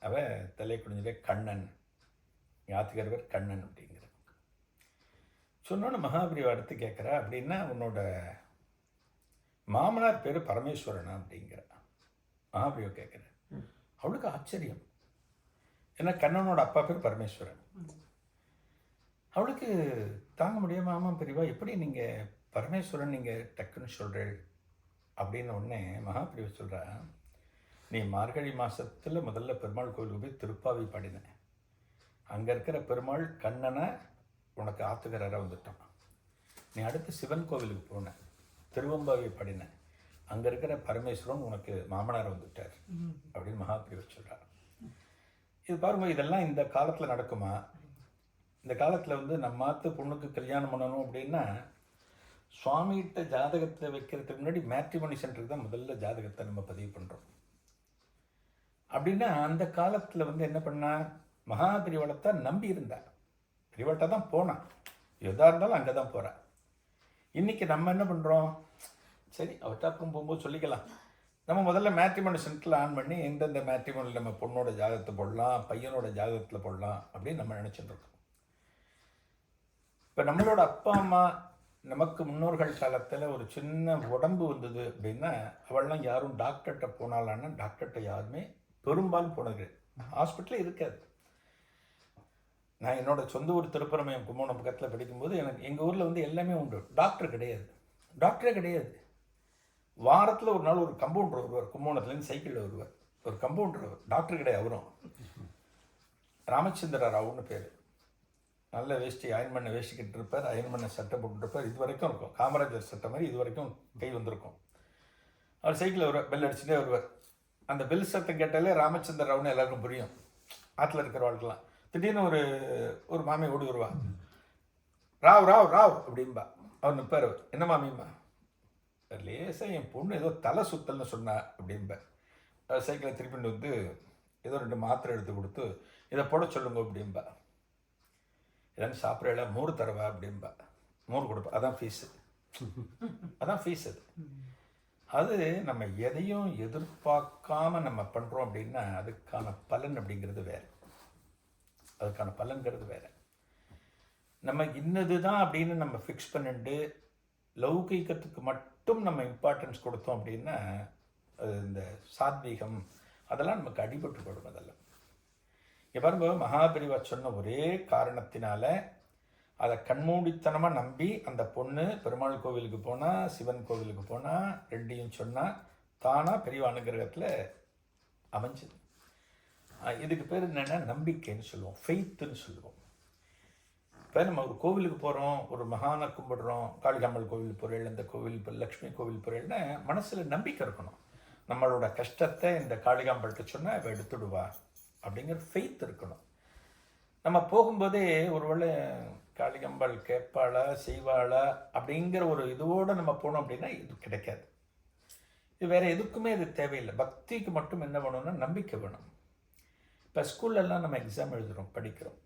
அவன் தலையை குடிஞ்சிலே கண்ணன், எங்கள் ஆத்துக்கார பேர் கண்ணன் அப்படிங்கிற. சொன்னோன்னு மகாபிரிவா எடுத்து கேட்குற, அப்படின்னா உன்னோட மாமனார் பேர் பரமேஸ்வரனா அப்படிங்கிற. மகாபிரிவா கேட்குற. அவளுக்கு ஆச்சரியம், ஏன்னா கண்ணனோட அப்பா பேர் பரமேஸ்வரன். அவளுக்கு தாங்க முடியாமல், ஆமாம் பெரியவா எப்படி நீங்கள் பரமேஸ்வரன் நீங்கள் டக்குன்னு சொல்கிறீள் அப்படின்னு ஒன்று. மகாபிரிவா சொல்கிறா, நீ மார்கழி மாதத்தில் முதல்ல பெருமாள் கோவிலுக்கு போய் திருப்பாவை பாடினேன், அங்கே இருக்கிற பெருமாள் கண்ணனை உனக்கு ஆத்துக்காரராக வந்துட்டான். நீ அடுத்து சிவன் கோவிலுக்கு போன, திருவம்பாவை பாடினேன், அங்கே இருக்கிற பரமேஸ்வரன் உனக்கு மாமனார் வந்துட்டார் அப்படின்னு மகாபிரிவா சொல்கிறார். இது பாருங்கள், இதெல்லாம் இந்த காலத்தில் நடக்குமா? இந்த காலத்தில் நம்ம ஆத்து பொண்ணுக்கு கல்யாணம் பண்ணணும் அப்படின்னா சுவாமிகிட்ட ஜாதகத்தை வைக்கிறதுக்கு முன்னாடி மேட்ரிமோனி சென்டருக்கு தான் முதல்ல ஜாதகத்தை நம்ம பதிவு பண்ணுறோம். அப்படின்னா அந்த காலத்தில் என்ன பண்ணா, மகாபிரிவளத்தை நம்பி இருந்தா, பிரிவட்டை தான் போனான், எதாக இருந்தாலும் அங்கே தான் போகிறான். இன்றைக்கி நம்ம என்ன பண்ணுறோம், சரி அவர்கிட்ட அப்புறம் போகும்போது சொல்லிக்கலாம். நம்ம முதல்ல மேட்ரிமோனி சென்டரில் ஆன் பண்ணி எந்தெந்த மேட்ரிமோனியில் நம்ம பொண்ணோட ஜாதகத்தை போடலாம், பையனோட ஜாதகத்தில் போடலாம் அப்படின்னு நம்ம நினச்சிட்டு இருக்கோம். இப்போ நம்மளோட அப்பா அம்மா நமக்கு முன்னோர்கள் காலத்தில் ஒரு சின்ன உடம்பு வந்தது அப்படின்னா அவள்லாம் யாரும் டாக்டர்கிட்ட போனாலான்னா டாக்டர்கிட்ட யாருமே பெரும்பாலும் போனது ஹாஸ்பிட்டலே இருக்காது. நான் என்னோட சொந்த ஊர் திருப்பரமயம் கும்போணம் பக்கத்தில் படிக்கும்போது எனக்கு எங்கள் ஊரில் வந்து எல்லாமே உண்டு. டாக்டர் கிடையாது, டாக்டரே கிடையாது. வாரத்தில் ஒரு நாள் ஒரு கம்பவுண்டர் வருவார், கும்போணத்துலேருந்து சைக்கிளில் வருவார், ஒரு கம்பவுண்டர். டாக்டர் கிடையாது அவரும். ராமச்சந்திர ராவுன்னு பேர். நல்ல வேஷ்டி அயன் பண்ண வேஷ்டிக்கிட்டு இருப்பார், அயன் பண்ண சட்டை போட்டுருப்பார். இது வரைக்கும் இருக்கும், காமராஜர் சட்டை மாதிரி இது வரைக்கும் கை வந்திருக்கும். அவர் சைக்கிளில் வருவார், பெல் அடிச்சுட்டே வருவார். அந்த பெல் சத்தம் கேட்டாலே ராமச்சந்திர ராவுன்னு எல்லாருக்கும் புரியும். ஆற்றுல இருக்கிற வாழ்க்கலாம். திடீர்னு ஒரு மாமி ஓடி வருவா, ராவ் ராவ் ராவ் அப்படின்பா. அவர் நிற்பார். என்ன மாமிம்மா? லேசாக என் பொண்ணு ஏதோ தலை சுத்தல்னு சொன்னா அப்படின்பா. சைக்கிளை திருப்பிட்டு வந்து ஏதோ 2 மாத்திரை எடுத்து கொடுத்து இதை போட சொல்லுங்க அப்படின்பா. ஏதாவது சாப்பிட்றல மோர் தரவா அப்படின்பா. மோர் கொடுப்பா. அதான் ஃபீஸு, அதான் ஃபீஸ். அது நம்ம எதையும் எதிர்பார்க்காம நம்ம பண்ணுறோம் அப்படின்னா அதுக்கான பலன் அப்படிங்கிறது வேறு, அதுக்கான பலன்கிறது வேறு. நம்ம இன்னது தான் அப்படின்னு நம்ம ஃபிக்ஸ் பண்ணிட்டு லௌகீகத்துக்கு மட்டும் நம்ம இம்பார்ட்டன்ஸ் கொடுத்தோம் அப்படின்னா அது இந்த சாத்வீகம் அதெல்லாம் நமக்கு அடிபட்டு போடும். அதெல்லாம் பாருங்க, மகாபெரிவா சொன்ன ஒரே காரணத்தினால அதை கண்மூடித்தனமாக நம்பி அந்த பொண்ணு பெருமாள் கோவிலுக்கு போனால், சிவன் கோவிலுக்கு போனால், ரெண்டையும் சொன்னால் தானாக பெரியவா அனுகிரகத்தில் அமைஞ்சது. இதுக்கு பேர் என்னென்னா நம்பிக்கைன்னு சொல்லுவோம், ஃபெய்த்துன்னு சொல்லுவோம். இப்போ நம்ம ஒரு கோவிலுக்கு போகிறோம், ஒரு மகானை கும்பிடுறோம், காளிகாம்பல் கோவில் பொருள், இந்த கோவில் இப்போ லக்ஷ்மி கோவில் பொருள்னா மனசில் நம்பிக்கை இருக்கணும். நம்மளோட கஷ்டத்தை இந்த காளிகாம்பல்கிட்ட சொன்னால் அவள் எடுத்துடுவா அப்படிங்கிற ஃபெய்த் இருக்கணும். நம்ம போகும்போதே ஒருவேளை காளிகாம்பாள் கேட்பாளா செய்வாளா அப்படிங்கிற ஒரு இதோடு நம்ம போனோம் அப்படின்னா இது கிடைக்காது. இது வேறு எதுக்குமே இது தேவையில்லை. பக்திக்கு மட்டும் என்ன வேணும்னா நம்பிக்கை வேணும். இப்போ ஸ்கூல்லலாம் நம்ம எக்ஸாம் எழுதுகிறோம், படிக்கிறோம்.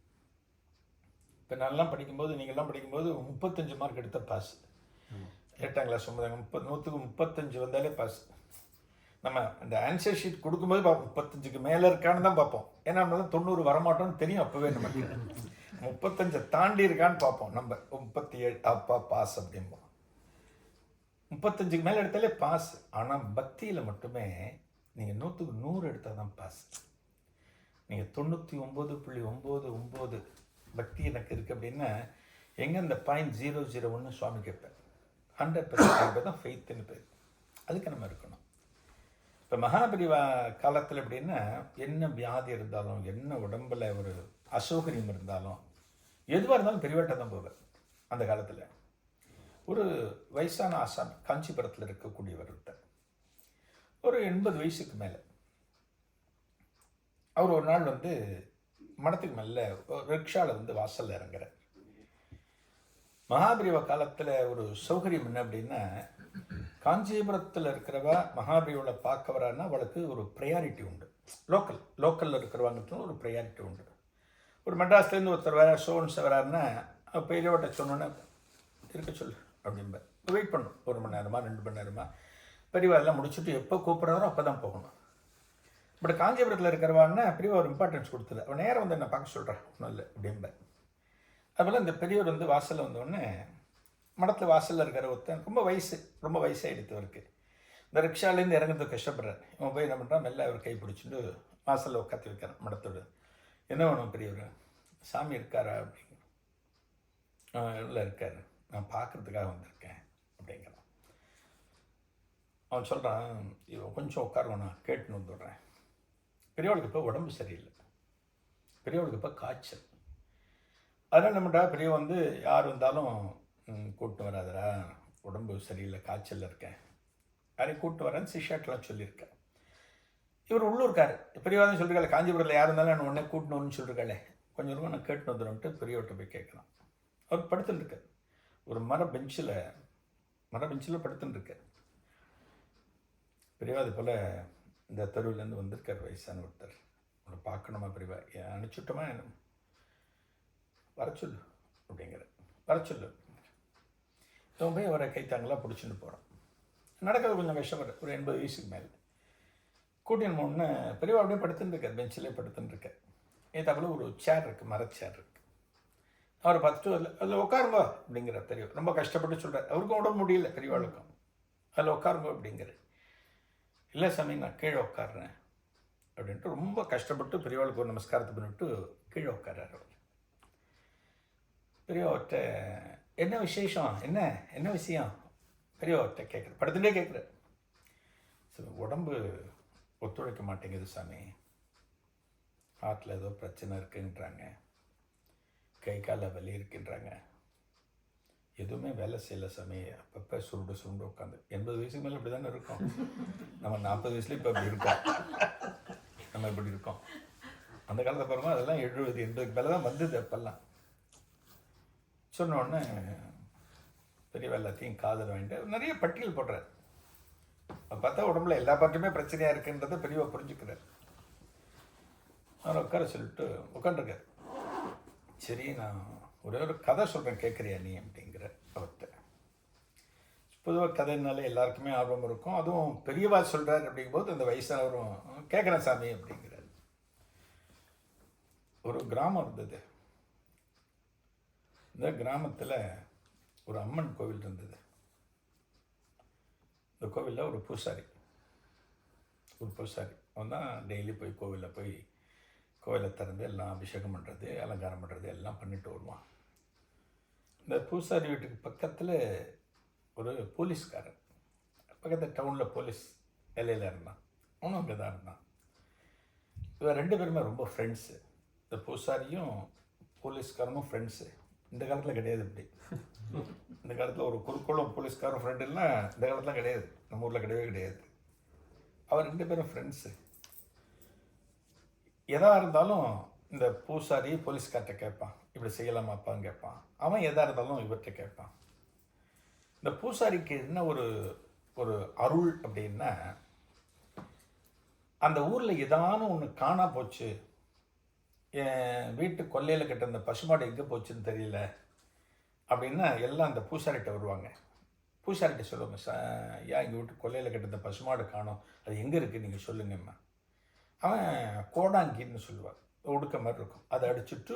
இப்போ நான்லாம் படிக்கும்போது, நீங்கள்லாம் படிக்கும்போது 35 மார்க் எடுத்த பாஸ். 8ஆம் கிளாஸ் 100க்கு 35 வந்தாலே பாஸ். நம்ம இந்த ஆன்சர் ஷீட் கொடுக்கும்போது பார்ப்போம் 35க்கு மேலே இருக்கான்னு தான் பார்ப்போம். ஏன்னா நம்ம 90 வரமாட்டோம்னு தெரியும் அப்போவே. நமக்கு 35 தாண்டி இருக்கான்னு பார்ப்போம். நம்ம 37 அப்பா பாஸ் அப்படிம்போம். 35க்கு மேலே எடுத்தாலே பாஸ். ஆனால் பக்தியில் மட்டுமே நீங்கள் 100க்கு 100 எடுத்தால் தான் பாஸ். நீங்கள் 99.99 பக்தி எனக்கு இருக்குது அப்படின்னா எங்கே அந்த 0.001 சுவாமி கேட்பேன். 100% தான் ஃபெய்த்துன்னு பேர். அதுக்கு நம்ம இருக்கணும். இப்போ மகாபெரிவா காலத்தில் எப்படின்னா என்ன வியாதி இருந்தாலும், என்ன உடம்பில் ஒரு அசௌகரியம் இருந்தாலும், எதுவாக இருந்தாலும் பெரியவாட்ட தான் போவேன். அந்த காலத்தில் ஒரு வயசான ஆசாமி காஞ்சிபுரத்தில் இருக்கக்கூடியவர் ஒருத்தர், ஒரு 80 வயசுக்கு மேலே. அவர் ஒரு நாள் வந்து மடத்துக்கு மேலே ரிக்ஷாவில் வந்து வாசலில் இறங்குறார். மகாபெரிவா காலத்தில் ஒரு சௌகரியம் என்ன அப்படின்னா, காஞ்சிபுரத்தில் இருக்கிறவா மகாபெரிவாவை பார்க்க வரான்னா அவளுக்கு ஒரு ப்ரையாரிட்டி உண்டு. லோக்கலில் இருக்கிறவாங்களுக்கு ஒரு ப்ரையாரிட்டி உண்டு. ஒரு மெட்ராஸ்லேருந்து ஒருத்தர் வேற ஷோன்ஸ் வராருன்னா பெரியவாட்ட சொன்னோன்னே இருக்க சொல்லு அப்படின்ப. வெயிட் பண்ணும் 1 மணி நேரமா 2 மணி நேரமா. பெரியவா எல்லாம் முடிச்சுட்டு எப்போ கூப்பிட்றாரோ அப்போ தான் போகணும். பட் காஞ்சிபுரத்தில் இருக்கிறவான்னா பெரியவா ஒரு இம்பார்ட்டன்ஸ் கொடுத்துரு. அவன் நேரம் வந்து என்ன பார்க்க சொல்கிறேன் ஒன்றும் இல்லை அப்படின்ப. அதுபோல் இந்த பெரியவர் வந்து வாசலில் வந்தோடனே மடத்தில் வாசலில் இருக்கிற ஒருத்தன் ரொம்ப வயசாகிடுத்தவருக்கு இந்த ரிக்ஷாலேருந்து இறங்குறதுக்கு கஷ்டப்படுறார். இவன் போய் என்ன பண்ணுறான், மெல்ல அவர் கை பிடிச்சிட்டு வாசலில் உட்காந்து வைக்கிறான் மடத்தோடு. என்ன வேணும் பெரியவர்? சாமி இருக்காரா அப்படிங்க. இல்லை இருக்கார், நான் பார்க்குறதுக்காக வந்திருக்கேன் அப்படிங்கிறான். அவன் சொல்கிறான், இவன் கொஞ்சம் உட்காருவோம், நான் கேட்டுன்னு வந்துடுறேன். பெரியவளுக்கு இப்போ உடம்பு சரியில்லை, பெரியவளுக்கு இப்போ காய்ச்சல். அதனால் நம்மகிட்ட பெரியவன் வந்து யார் வந்தாலும் கூப்பிட்டு வராதரா, உடம்பு சரியில்லை, காய்ச்சலில் இருக்கேன், யாரையும் கூப்பிட்டு வரேன்னு சிஷாட்டெலாம் சொல்லியிருக்கேன். இவர் உள்ளூர்கார். பெரியவாதான் சொல்லியிருக்காள், காஞ்சிபுரத்தில் யார் இருந்தாலும் நான் உடனே கூட்டணும்னு சொல்லியிருக்காளே, கொஞ்சம் ரூபா நான் கேட்டுன்னு வந்துடும்ட்டு பெரியவர்கிட்ட போய் கேட்கலாம். அவர் படுத்துன்னு இருக்கார், ஒரு மர பெஞ்சில் படுத்துன்னு இருக்கார். பெரியவா அது போல் இந்த தெருவிலேருந்து வந்திருக்கார் வயசான ஒருத்தர், அவனை பார்க்கணுமா பெரியவா, அனுப்பிச்சுட்டோமா என்ன வர சொல்லு அப்படிங்கிற. வர சொல்லு. இவன் போய் அவரை கைத்தாங்களாக பிடிச்சிட்டு போகிறான். நடக்கிறது கொஞ்சம் கஷ்டப்படுற ஒரு 80 வயசுக்கு மேலே. கூட்டின்னு போனோன்னு பெரியவா அப்படியே படுத்துன்னு இருக்கார், பெஞ்சிலே படுத்துன்னு இருக்கார். ஏத்தாப்புல ஒரு சேர் இருக்குது, மரச்சேர் இருக்குது. அவரை பார்த்துட்டு அதில் உட்காருங்க அப்படிங்கிற பெரியவர். ரொம்ப கஷ்டப்பட்டு சொல்கிறார், அவருக்கும் உடம்பு முடியல பெரியவாளுக்கும். அதில் உட்காருங்க அப்படிங்கிற. இல்லை சாமி நான் கீழே உட்காடுறேன் அப்படின்ட்டு ரொம்ப கஷ்டப்பட்டு பெரியவாளுக்கு ஒரு நமஸ்காரத்தை பண்ணிவிட்டு கீழே உட்கார்றாரு அவர். பெரியவார்கிட்ட என்ன விசேஷம், என்ன விஷயம் பெரியவார்கிட்ட கேட்குற, படுத்துட்டே கேட்குற. சரி, உடம்பு ஒத்துழைக்க மாட்டேங்குது சாமி, ஹார்ட்டில் ஏதோ பிரச்சனை இருக்குன்றாங்க, கை கால வலி இருக்குன்றாங்க, எதுவுமே வேலை செய்யலை சாமி, அப்பப்போ சுருண்டு உட்காந்து. 80 வயசுக்கு மேலே இப்படி தானே இருக்கோம். நம்ம 40 வயசுல இப்போ இப்படி இருக்கோம், நம்ம இப்படி இருக்கோம். அந்த காலத்தை பாருங்க, அதெல்லாம் 70 80க்கு மேலே தான் வந்தது. அப்பெல்லாம் சொன்ன உடனே பெரியவா எல்லாத்தையும் காதல் வாங்கிட்டு நிறைய பட்டியல் போடுறார். பார்த்தா உடம்புல எல்லா பாட்டுமே பிரச்சனையாக இருக்குன்றதை பெரியவா புரிஞ்சுக்கிறார். அவரை உட்கார சொல்லிட்டு உட்காந்துருக்கார். சரி, நான் ஒரே ஒரு கதை சொல்கிறேன், கேட்குறியா நீ அப்படிங்கிற அவர்கிட்ட. பொதுவாக கதைனாலே எல்லாருக்குமே ஆர்வம் இருக்கும். அதுவும் பெரியவா சொல்கிறார் அப்படிங்கும்போது அந்த வயசானவரும் கேட்குறேன் சாமி அப்படிங்கிறார். ஒரு கிராமம் இருந்தது. இந்த கிராமத்தில் ஒரு அம்மன் கோவில் இருந்தது. இந்த கோவிலில் ஒரு பூசாரி அவன் தான் டெய்லி போய் கோவிலை திறந்து எல்லாம் அபிஷேகம் பண்ணுறது, அலங்காரம் பண்ணுறது எல்லாம் பண்ணிட்டு வருவான். இந்த பூசாரி வீட்டுக்கு பக்கத்தில் ஒரு போலீஸ்காரன், பக்கத்தில் டவுனில் போலீஸ் வேலையில் இருந்தான். அவனும் அங்கே தான் இருந்தான். இவன் 2 பேருமே ரொம்ப ஃப்ரெண்ட்ஸு. இந்த பூசாரியும் போலீஸ்காரனும் ஃப்ரெண்ட்ஸு. இந்த காலத்தில் கிடையாது இப்படி. இந்த காலத்தில் ஒரு குறுக்கோளும் போலீஸ்காரன் ஃப்ரெண்டு இல்லை, இந்த காலத்தில் கிடையாது, நம்ம ஊரில் கிடையவே கிடையாது. அவர் 2 பேரும் ஃப்ரெண்ட்ஸு. எதாக இருந்தாலும் இந்த பூசாரி போலீஸ்கார்ட்ட கேட்பான், இப்படி செய்யலாமாப்பான்னு கேட்பான். அவன் எதாக இருந்தாலும் இவர்கிட்ட கேட்பான். இந்த பூசாரிக்கு என்ன ஒரு அருள் அப்படின்னா, அந்த ஊரில் ஏதான ஒன்று காணா போச்சு, என் வீட்டு கொல்லையில் கட்ட அந்த பசுமாடு எங்கே போச்சுன்னு தெரியல அப்படின்னா எல்லாம் அந்த பூசாரிகிட்ட வருவாங்க. பூசாரிகிட்ட சொல்லுவாங்க, ஏன் எங்கள் வீட்டு கொல்லையில் கட்ட அந்த பசுமாடு காணோம், அது எங்கே இருக்குது நீங்கள் சொல்லுங்கம்மா. அவன் கோடாங்கின்னு சொல்லுவான், ஒடுக்க மாதிரி இருக்கும், அதை அடிச்சுட்டு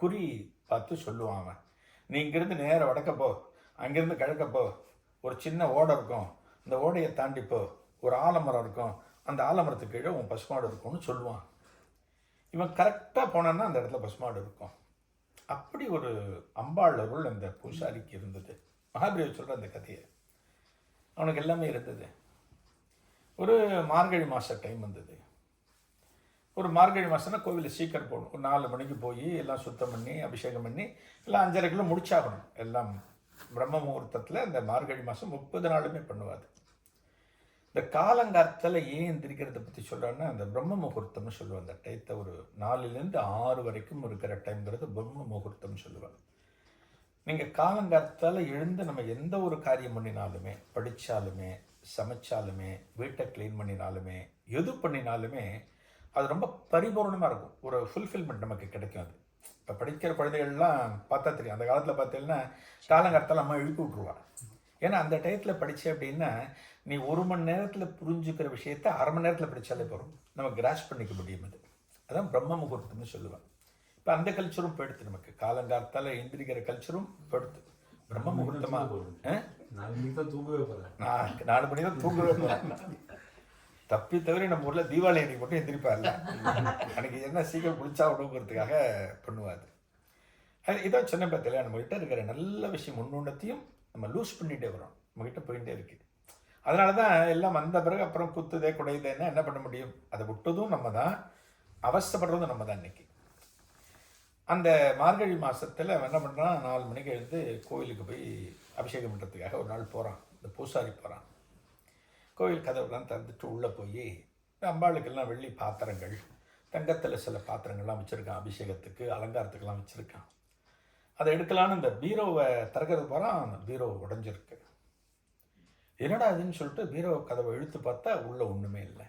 குறி பார்த்து சொல்லுவான். அவன் நீ இங்கேருந்து நேராக வடக்கப்போ, அங்கேருந்து கிழக்கப்போ, ஒரு சின்ன ஓடை இருக்கும், அந்த ஓடையை தாண்டிப்போ ஒரு ஆலமரம் இருக்கும், அந்த ஆலமரத்துக்கு கீழே உன் பசுமாடு இருக்கும்னு சொல்லுவான். இவன் கரெக்டாக போனான்னா அந்த இடத்துல பசுமாடு இருக்கும். அப்படி ஒரு அம்பாள் அருள் அந்த பூசாரிக்கு இருந்தது. மகாபிரேவர் சொல்கிற அந்த கதையை. அவனுக்கு எல்லாமே இருந்தது. ஒரு மார்கழி மாத டைம் வந்தது. ஒரு மார்கழி மாதம்னா கோவிலில் சீக்கிரம் போகணும். ஒரு 4 மணிக்கு போய் எல்லாம் சுத்தம் பண்ணி அபிஷேகம் பண்ணி எல்லாம் 5:30 முடிச்சாகணும். எல்லாம் பிரம்ம முகூர்த்தத்தில் இந்த மார்கழி மாதம் 30 நாளுமே பண்ணுவாது. இந்த காலங்காலத்தில் ஏன் எந்திரிக்கிறத பற்றி சொல்கிறான்னா, அந்த பிரம்ம முகூர்த்தம்னு சொல்லுவாங்க. அந்த டயத்தை ஒரு 4லேருந்து 6 வரைக்கும் இருக்கிற டைம்ங்கிறது பிரம்ம முகூர்த்தம்னு சொல்லுவாங்க. நீங்கள் காலங்காலத்தால் எழுந்து நம்ம எந்த ஒரு காரியம் பண்ணினாலுமே, படித்தாலுமே, சமைச்சாலுமே, வீட்டை க்ளீன் பண்ணினாலுமே, எது பண்ணினாலுமே அது ரொம்ப பரிபூர்ணமாக இருக்கும். ஒரு ஃபுல்ஃபில்மெண்ட் நமக்கு கிடைக்கும். அது இப்போ படிக்கிற குழந்தைகள்லாம் பார்த்தா தெரியும். அந்த காலத்தில் பார்த்தீங்கன்னா காலங்காலத்தால் அம்மா எழுப்பி விட்ருவா. ஏன்னா அந்த டயத்தில் படித்தே அப்படின்னா நீ 1 மணி நேரத்தில் புரிஞ்சுக்கிற விஷயத்தை 1/2 மணி நேரத்தில் படித்தாலே போகிறோம், நம்ம கிராஸ் பண்ணிக்க முடியும். அது அதான் பிரம்ம முகூர்த்தம்னு சொல்லுவேன். இப்போ அந்த கல்ச்சரும் போயிடுத்து. நமக்கு காலங்காலத்தால் எழுந்திரிக்கிற கல்ச்சரும் போயிடுத்து. பிரம்ம முகூர்த்தமாக 4 மணிக்கு தான் தூங்கவே போகிறேன். 4 மணி தான் தூங்கவே போகிறேன். தப்பி தவிர நம்ம ஊரில் தீபாவளி அன்றைக்கி மட்டும் எந்திரிப்பார்ல, அன்றைக்கி என்ன சீக்கிரம் குளிச்சா விடுங்கிறதுக்காக பண்ணுவாது. இதான் சின்ன பத்தில நம்மகிட்ட இருக்கிற நல்ல விஷயம் ஒன்றொன்றத்தையும் நம்ம லூஸ் பண்ணிகிட்டே வரோம், நம்மகிட்ட போயிட்டே இருக்குது. அதனால தான் எல்லாம் வந்த பிறகு அப்புறம் குத்துதே குடையுதேன்னா என்ன பண்ண முடியும்? அதை விட்டதும் நம்ம தான், அவஸ்தப்படுறதும் நம்ம தான். இன்றைக்கி அந்த மார்கழி மாதத்தில் என்ன பண்ணுறான், 4 மணிக்கு எழுந்து கோவிலுக்கு போய் அபிஷேகம் பண்ணுறதுக்காக ஒரு நாள் போகிறான். இந்த பூசாரி போகிறான். கோவில் கதவுலாம் திறந்துட்டு உள்ளே போய் அம்பாளுக்கெல்லாம் வெள்ளி பாத்திரங்கள், தங்கத்தில் சில பாத்திரங்கள்லாம் வச்சுருக்கான், அபிஷேகத்துக்கு அலங்காரத்துக்கெல்லாம் வச்சுருக்கான். அதை எடுக்கலான்னு இந்த பீரோவை திறக்கிறது போகிறான். அந்த பீரோ உடஞ்சிருக்கு. என்னடா அதுன்னு சொல்லிட்டு பீரோ கதவை இழுத்து பார்த்தா உள்ளே ஒன்றுமே இல்லை.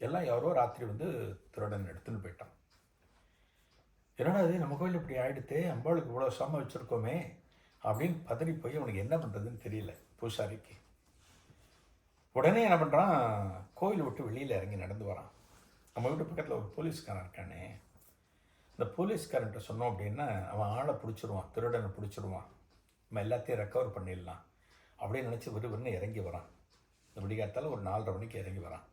எல்லாம் யாரோ ராத்திரி வந்து திருடன் எடுத்துன்னு போயிட்டான். என்னடா அது நம்ம கோயில் இப்படி ஆகிடுத்தே, அம்பாளுக்கு இவ்வளோ சாம வச்சுருக்கோமே, அப்படின்னு பதறி போய் அவனுக்கு என்ன பண்ணுறதுன்னு தெரியல பூசாரிக்கு. உடனே என்ன பண்ணுறான், கோயில் விட்டு வெளியில் இறங்கி நடந்து வரான். நம்ம வீட்டு பக்கத்தில் ஒரு போலீஸ்காரன் இருக்கானே, இந்த போலீஸ்காரன்ட்ட சொன்னோம் அப்படின்னா அவன் ஆளை பிடிச்சிருவான், திருடனை பிடிச்சிருவான், நம்ம எல்லாத்தையும் ரெக்கவர் பண்ணிடலாம் அப்படின்னு நினச்சி விறுவிறுன்னு இறங்கி வரான். இந்த விடிகாத்தால் ஒரு 4:30 மணிக்கு இறங்கி வரான்.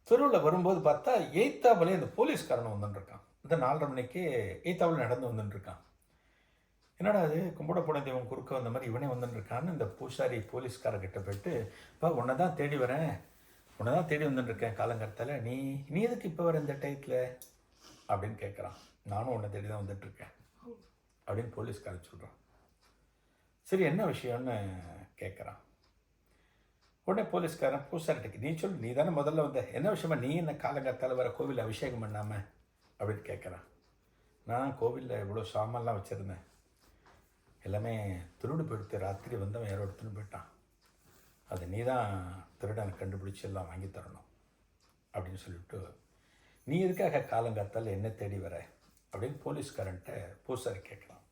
தெருவில் வரும்போது பார்த்தா எய்த்தாவிலே இந்த போலீஸ்காரன் வந்துட்டுருக்கான். இந்த 4:30 மணிக்கு எய்த்தாவில் நடந்து வந்துட்டுருக்கான். என்னடா அது கும்பிட போன தெய்வம் குறுக்க வந்த மாதிரி இவனே வந்துட்டுருக்கான்னு இந்த பூசாரி போலீஸ்காரர்கிட்ட போயிட்டு, இப்போ உன்னை தான் தேடி வரேன், உன்னை தான் தேடி வந்துட்டுருக்கேன் காலங்கரத்தில், நீ எதுக்கு இப்போ வர இந்த டயத்தில் அப்படின்னு கேட்குறான். நானும் உன்னை தேடி தான் வந்துட்டுருக்கேன் அப்படின்னு போலீஸ்காரர் சொல்கிறான். சரி என்ன விஷயம்னு கேட்குறான். உடனே போலீஸ்காரன் பூசாரிட்டுக்கு, நீ சொல்லு, நீ தானே முதல்ல வந்த, என்ன விஷயமா நீ என்ன காலங்காத்தால் வர கோவிலில் அபிஷேகம் பண்ணாமல் அப்படின்னு கேட்குறான். நான் கோவிலில் இவ்வளோ சாமான்லாம் வச்சுருந்தேன், எல்லாமே திருடு போயிடுத்து, ராத்திரி வந்தவன் யாரோ எடுத்துன்னு போயிட்டான், அது நீ தான் திருடனை கண்டுபிடிச்சி எல்லாம் வாங்கி தரணும் அப்படின்னு சொல்லிவிட்டு, நீ எதுக்காக காலங்காத்தால் என்ன தேடி வர அப்படின்னு போலீஸ்காரன்ட்ட பூசாரி கேட்குறான்.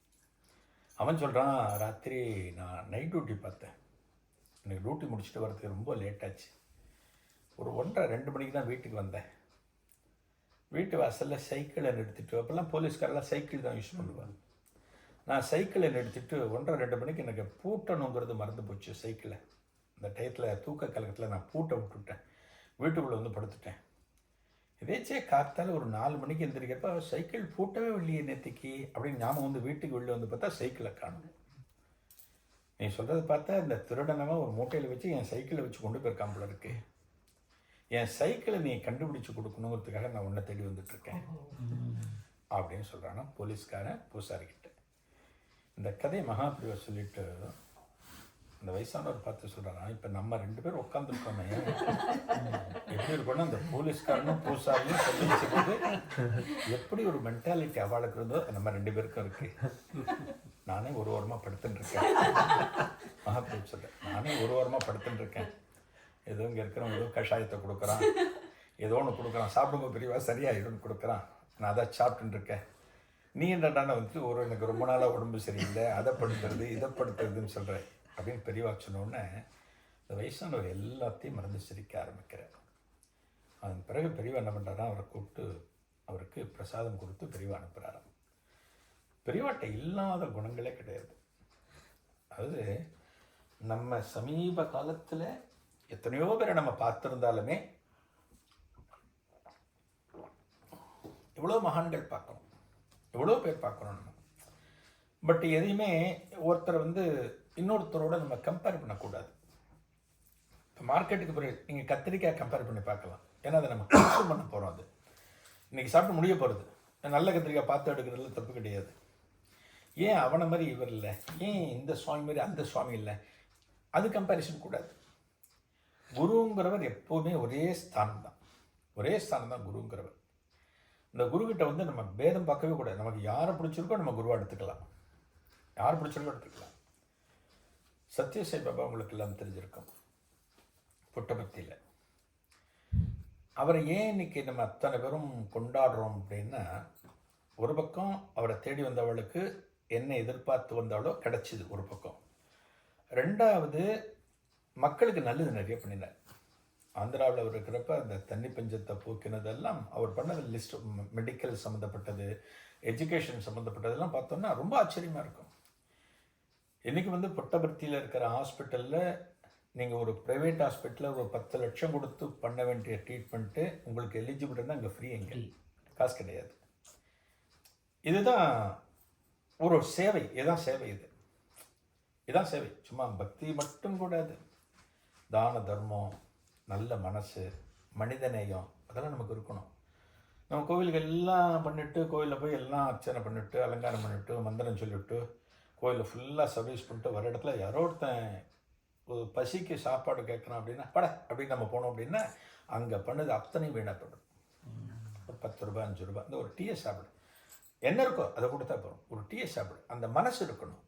அவன் சொல்கிறான், ராத்திரி நான் நைட் டியூட்டி பார்த்தேன், எனக்கு டியூட்டி முடிச்சுட்டு வரதுக்கு ரொம்ப லேட்டாச்சு, ஒரு 1:30-2 மணிக்கு தான் வீட்டுக்கு வந்தேன். வீட்டு வாசலில் சைக்கிளை நிறுத்திட்டு, அப்போல்லாம் போலீஸ்காரெல்லாம் சைக்கிள் தான் யூஸ் பண்ணுவாங்க, நான் சைக்கிளை நிறுத்திட்டு 1:30-2 மணிக்கு எனக்கு பூட்டணுங்கிறது மறந்து போச்சு சைக்கிளை. இந்த டயத்தில் தூக்க கலக்கத்தில் நான் பூட்டை விட்டுவிட்டேன், வீட்டுக்குள்ளே வந்து படுத்துட்டேன். இதேச்சே காத்தால் ஒரு 4 மணிக்கு எழுந்திரிக்கப்போ சைக்கிள் பூட்டவே இல்லையே நேற்றுக்கு அப்படின்னு ஞாபகம் வந்து வீட்டுக்கு வெளியே வந்து பார்த்தா சைக்கிளை காணும். நீ சொல்கிறத பார்த்தா இந்த திருடனவன் ஒரு மூட்டையில் வச்சு என் சைக்கிளை வச்சு கொண்டு போயிருக்கான் போல இருக்கு, என் சைக்கிளை நீ கண்டுபிடிச்சி கொடுக்கணுங்கிறதுக்காக நான் உன்னை தேடி வந்துட்டுருக்கேன் அப்படின்னு சொல்கிறானா போலீஸ்காரன் பூசாரிக்கிட்ட. இந்த கதையை மகாபிரிவா சொல்லிட்டு அந்த வயசானவர் பார்த்து சொல்கிறானா, இப்போ நம்ம 2 பேரும் உட்காந்துருக்கோமே எப்படி இருக்கோன்னா, அந்த போலீஸ்காரனும் பூசாரியும் சொல்லி வச்சுக்கிட்டு எப்படி ஒரு மென்டாலிட்டி அவளுக்கு இருந்தோ நம்ம 2 பேருக்கும் இருக்குது. நானே ஒரு வாரமாக படுத்துன்னு இருக்கேன், மகாபிரிவா சொல்கிறேன், நானே ஒரு வாரமாக படுத்துன்னு இருக்கேன், ஏதோ இங்கே இருக்கிறவங்க ஏதோ கஷாயத்தை கொடுக்குறான், ஏதோ ஒன்று கொடுக்குறான், சாப்பிடும்போது பெரியவா சரியாயிடும்னு கொடுக்குறான், நான் அதை சாப்பிட்டுன்னு இருக்கேன். நீ என்னடான வந்து எனக்கு ரொம்ப நாளாக உடம்பு சரியில்லை, அதை படுத்துறது இதை படுத்துறதுன்னு சொல்கிறேன் அப்படின்னு பெரியவா சொன்னோடனே இந்த வயசானவர் எல்லாத்தையும் மறந்து சிரிக்க ஆரம்பிக்கிறார். அதன் பிறகு பெரியவா என்ன பண்ணுறாரா, அவரை கூப்பிட்டு அவருக்கு பிரசாதம் கொடுத்து பெரியவா அனுப்புகிறாராம். பெரியவாட்ட இல்லாத குணங்களே கிடையாது. அதாவது நம்ம சமீப காலத்தில் எத்தனையோ பேரை நம்ம பார்த்துருந்தாலுமே எவ்வளோ மகான்கள் பார்க்கணும், எவ்வளோ பேர் பார்க்கணும் நம்ம. பட் எதையுமே ஒருத்தரை வந்து இன்னொருத்தரோட நம்ம கம்பேர் பண்ணக்கூடாது. இப்போ மார்க்கெட்டுக்கு பிறகு நீங்கள் கத்திரிக்காய் கம்பேர் பண்ணி பார்க்கலாம், ஏன்னா அதை நம்ம கன்சூம் பண்ண போகிறோம், அது இன்றைக்கி சாப்பிட்டு முடிய போகிறது. நல்ல கத்திரிக்காய் பார்த்து எடுக்கிறதுல தப்பு கிடையாது. ஏன் அவனை மாதிரி இவர் இல்லை, ஏன் இந்த சுவாமி மாதிரி அந்த சுவாமி இல்லை, அது கம்பேரிசன் கூடாது. குருங்கிறவர் எப்போவுமே ஒரே ஸ்தானம் தான் குருங்கிறவர். இந்த குருக்கிட்ட வந்து நம்ம பேதம் பார்க்கவே கூடாது. நமக்கு யாரை பிடிச்சிருக்கோ நம்ம குருவாக எடுத்துக்கலாம், யார் பிடிச்சிருக்கோ எடுத்துக்கலாம். சத்யசாய் பாபா உங்களுக்கு எல்லாம் தெரிஞ்சிருக்கும், புட்டபர்த்தியில். அவரை ஏன் இன்னைக்கு நம்ம அத்தனை பேரும் கொண்டாடுறோம் அப்படின்னா, ஒரு பக்கம் அவரை தேடி வந்தவளுக்கு என்ன எதிர்பார்த்து வந்தாலோ கிடைச்சிது ஒரு பக்கம், ரெண்டாவது மக்களுக்கு நல்லது நிறைய பண்ணினார். ஆந்திராவில் அவர் இருக்கிறப்ப அந்த தண்ணி பஞ்சத்தை போக்கினதெல்லாம் அவர் பண்ணது லிஸ்ட், மெடிக்கல் சம்மந்தப்பட்டது, எஜுகேஷன் சம்மந்தப்பட்டதெல்லாம் பார்த்தோன்னா ரொம்ப ஆச்சரியமாக இருக்கும். இன்றைக்கி வந்து புட்டபர்த்தியில் இருக்கிற ஹாஸ்பிட்டலில் நீங்கள் ஒரு ப்ரைவேட் ஹாஸ்பிட்டலில் ஒரு 10 லட்சம் கொடுத்து பண்ண வேண்டிய ட்ரீட்மெண்ட்டு உங்களுக்கு எலிஜிபிள் இருந்தால் அங்கே ஃப்ரீ, எங்கே காசு கிடையாது. இதுதான் ஒரு சேவை, இதுதான் சேவை, இதுதான் சேவை. சும்மா பக்தி மட்டும் கூடாது, தான தர்மம், நல்ல மனசு, மனிதநேயம், அதெல்லாம் நமக்கு இருக்கணும். நம்ம கோவில்கள் எல்லாம் பண்ணிவிட்டு, கோவிலில் போய் எல்லாம் அர்ச்சனை பண்ணிவிட்டு, அலங்காரம் பண்ணிவிட்டு, மந்திரம் சொல்லிவிட்டு, கோயிலில் ஃபுல்லாக சர்வீஸ் பண்ணிட்டு வர இடத்துல யாரோ ஒருத்தன் ஒரு பசிக்கு சாப்பாடு கேட்குறான் அப்படின்னா அப்படின்னு நம்ம போனோம் அப்படின்னா அங்கே பண்ணது அத்தனை வீணாப்படும். ஒரு 10 ரூபா 5 ரூபா இந்த ஒரு டீயை சாப்பிடு, என்ன இருக்கோ அதை கொடுத்தா போகிறோம், ஒரு டீயை சாப்பிடு, அந்த மனசு இருக்கணும்.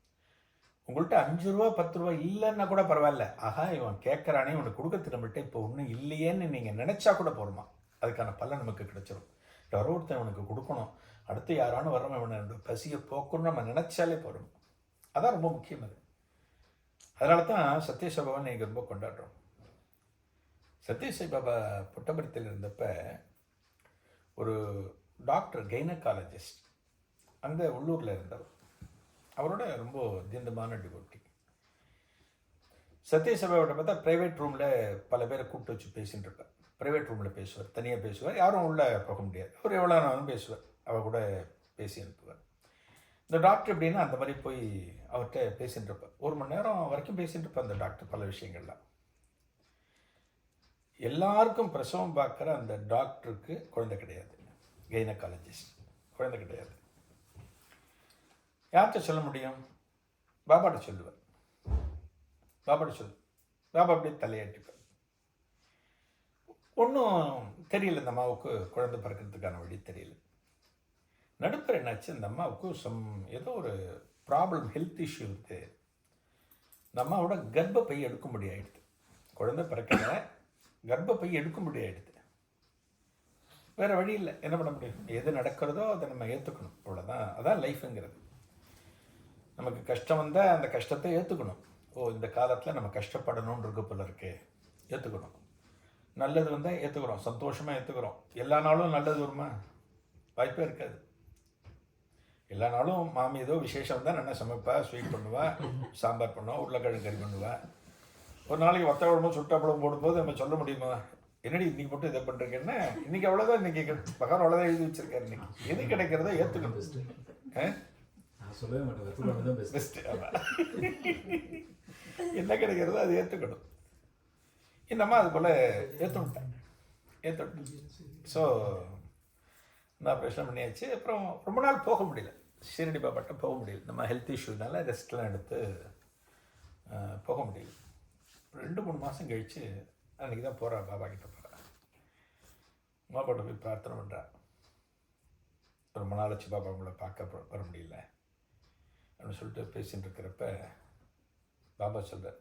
உங்கள்கிட்ட 5 ரூபா 10 ரூபா இல்லைன்னா கூட பரவாயில்ல, ஆஹா இவன் கேட்குறானே இவனுக்கு கொடுக்க நம்மள்கிட்ட இப்போ ஒன்றும் இல்லையேன்னு நீங்கள் நினச்சா கூட போகிறோமா, அதுக்கான பலன் நமக்கு கிடைச்சிடும். யாரோ ஒருத்தன் இவனுக்கு கொடுக்கணும், அடுத்து யாரானு வரவன் இவனை பசியை போக்கணும்னு நம்ம நினச்சாலே போகிறோம். அதான் ரொம்ப முக்கியம் அது. அதனால தான் சத்யசாய் பாபா நீங்கள் ரொம்ப கொண்டாடுறோம். சத்யசாய் பாபா புட்டபர்த்தியில் இருந்தப்ப ஒரு டாக்டர் கைனகாலஜிஸ்ட் அந்த உள்ளூரில் இருந்தவர், அவரோட ரொம்ப தீர்ந்தமான டிவோட்டி. சத்யசாய் பாபாவோட பார்த்தா ப்ரைவேட் ரூமில் பல பேரை கூப்பிட்டு வச்சு பேசின்னு இருப்பார். ப்ரைவேட் ரூமில் பேசுவார், தனியாக பேசுவார், யாரும் உள்ளே போக முடியாது. அவர் எவ்வளோ நாளும் பேசுவார், அவர் கூட பேசி அனுப்புவார். இந்த டாக்டர் எப்படின்னா அந்த மாதிரி போய் அவர்கிட்ட பேசிட்டு இருப்பார். 1 மணி நேரம் வரைக்கும் பேசிட்டு இருப்பார் அந்த டாக்டர் பல விஷயங்கள்லாம். எல்லாருக்கும் பிரசவம் பார்க்குற அந்த டாக்டருக்கு குழந்தை கிடையாது, கைனகாலஜிஸ்ட் குழந்தை கிடையாது. யார்கிட்ட சொல்ல முடியும்? பாபாட்ட சொல்லுவார். பாபாட்ட சொல்லு, பாபா அப்படியே தலையாட்டிப்பார். ஒன்றும் தெரியல, இந்த அம்மாவுக்கு குழந்தை பிறக்கிறதுக்கான வழி தெரியல. நடுப்பர் என்னாச்சு, இந்த அம்மாவுக்கு ஏதோ ஒரு ப்ராப்ளம், ஹெல்த் இஷ்யூ இருக்குது. இந்த அம்மாவோட கர்ப்பப்பை எடுக்கும்படி ஆகிடுது. குழந்தை பிறக்கல, கர்ப்பப்பை எடுக்கும்படி ஆகிடுது. வேறு வழி இல்லை, என்ன பண்ண முடியும்? எது நடக்கிறதோ அதை நம்ம ஏற்றுக்கணும், அவ்வளோதான். அதான் லைஃபுங்கிறது. நமக்கு கஷ்டம் வந்தால் அந்த கஷ்டத்தை ஏற்றுக்கணும். ஓ, இந்த காலத்தில் நம்ம கஷ்டப்படணும்னு இருக்க போல இருக்கு, ஏற்றுக்கணும். நல்லது வந்தால் ஏற்றுக்கிறோம், சந்தோஷமாக ஏற்றுக்கிறோம். எல்லா நாளும் நல்லது வருமா? வாய்ப்பே இருக்காது. எல்லா நாளும் மாமி ஏதோ விசேஷம் வந்தால் நல்லா சமைப்பா, ஸ்வீட் பண்ணுவா, சாம்பார் பண்ணுவா, உருளைக்கிழங்கு கறி பண்ணுவா. ஒரு நாளைக்கு வத்த குழம்பு சுட்டாப்பழம் போடும்போது நம்ம சொல்ல முடியுமா, என்னடி இன்றைக்கி மட்டும் இதை பண்ணுறீங்கன்னா? இன்றைக்கி அவ்வளோதான், இன்றைக்கி பகவான் அவ்வளோதான் எழுதி வச்சிருக்காரு. இன்றைக்கி எது கிடைக்கிறதோ ஏற்றுக்கணும். நான் சொல்லவே மாட்டேன், பெஸ்ட்டு. ஆமாம், என்ன கிடைக்கிறதோ அது ஏற்றுக்கணும். இந்த அம்மா அது போல் ஏற்றுவிட்டேன். ஸோ நான் பிரச்சனை பண்ணியாச்சு. அப்புறம் ரொம்ப நாள் போக முடியல, ஷீரடி பாபாட்ட போக முடியல. நம்ம ஹெல்த் இஷ்யூனால ரெஸ்ட்லாம் எடுத்து போக முடியல. 2-3 மாதம் கழித்து அன்றைக்கி தான் போகிறா, பாபா கிட்ட போகிறா. பாபாட்ட போய் பிரார்த்தனை பண்ணுறா. ரொம்ப நாளாச்சு பாபா உங்களை பார்க்க வர முடியல அப்படின்னு சொல்லிட்டு பேசிகிட்டு இருக்கிறப்ப பாபா சொல்கிறார்,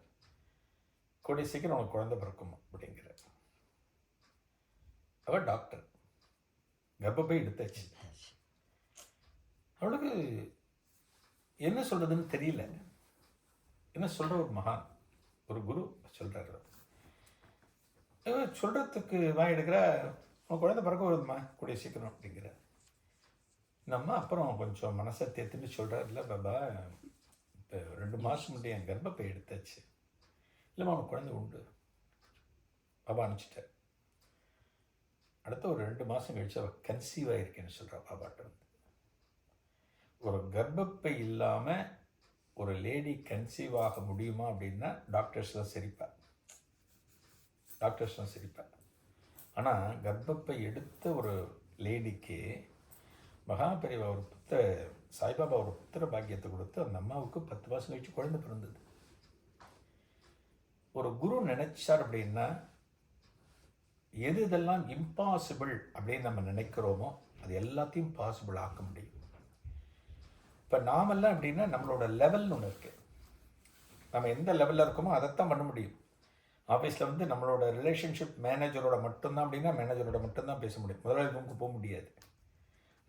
கூடிய சீக்கிரம் உனக்கு குழந்தை பிறக்கும் அப்படிங்கிற. அவள் டாக்டர், கர்ப்பப்பை எடுத்தாச்சு. அவளுக்கு என்ன சொல்கிறதுன்னு தெரியல. என்ன சொல்கிற ஒரு மகான், ஒரு குரு சொல்கிறார். சொல்கிறதுக்கு வாய் எடுக்கிற, உன் குழந்தை பிறக்க வருதுமா கூடிய சீக்கிரம் அப்படிங்கிற. நம்ம அப்புறம் கொஞ்சம் மனசை தேர்த்துட்டு சொல்கிறார், இல்லை பாபா இப்போ 2 மாதம் முன்னாடி என் கர்ப்பப்பை எடுத்தாச்சு. இல்லைம்மா உனக்கு குழந்தை உண்டு, பாபா அனுப்பிச்சிட்டார். அடுத்த ஒரு 2 மாதம் கழிச்சு அவள் கன்சீவ் ஆகிருக்கேன்னு சொல்கிறா பாபாட்ட வந்து. ஒரு கர்ப்பப்பை இல்லாமல் ஒரு லேடி கன்சீவ் ஆக முடியுமா அப்படின்னா டாக்டர்ஸ்லாம் சிரிப்பார். ஆனால் கர்ப்பப்பை எடுத்த ஒரு லேடிக்கு மகாபெரிவா ஒரு சாய்பாபா ஒரு புத்திர பாக்கியத்தை கொடுத்து அந்த அம்மாவுக்கு 10 மாதம் கழிச்சு குழந்தை பிறந்தது. ஒரு குரு நினைச்சார் அப்படின்னா எது இதெல்லாம் இம்பாசிபிள் அப்படின்னு நம்ம நினைக்கிறோமோ அது எல்லாத்தையும் பாசிபிள் ஆக்க முடியும். இப்போ நாமெல்லாம் அப்படின்னா நம்மளோட லெவல்னு ஒன்று இருக்குது. நம்ம எந்த லெவலில் இருக்கோமோ அதைத்தான் பண்ண முடியும். ஆஃபீஸில் வந்து நம்மளோட ரிலேஷன்ஷிப் மேனேஜரோட மட்டும்தான் அப்படின்னா மேனேஜரோட மட்டும்தான் பேச முடியும், முதலாளி ரூமுக்கு போக முடியாது.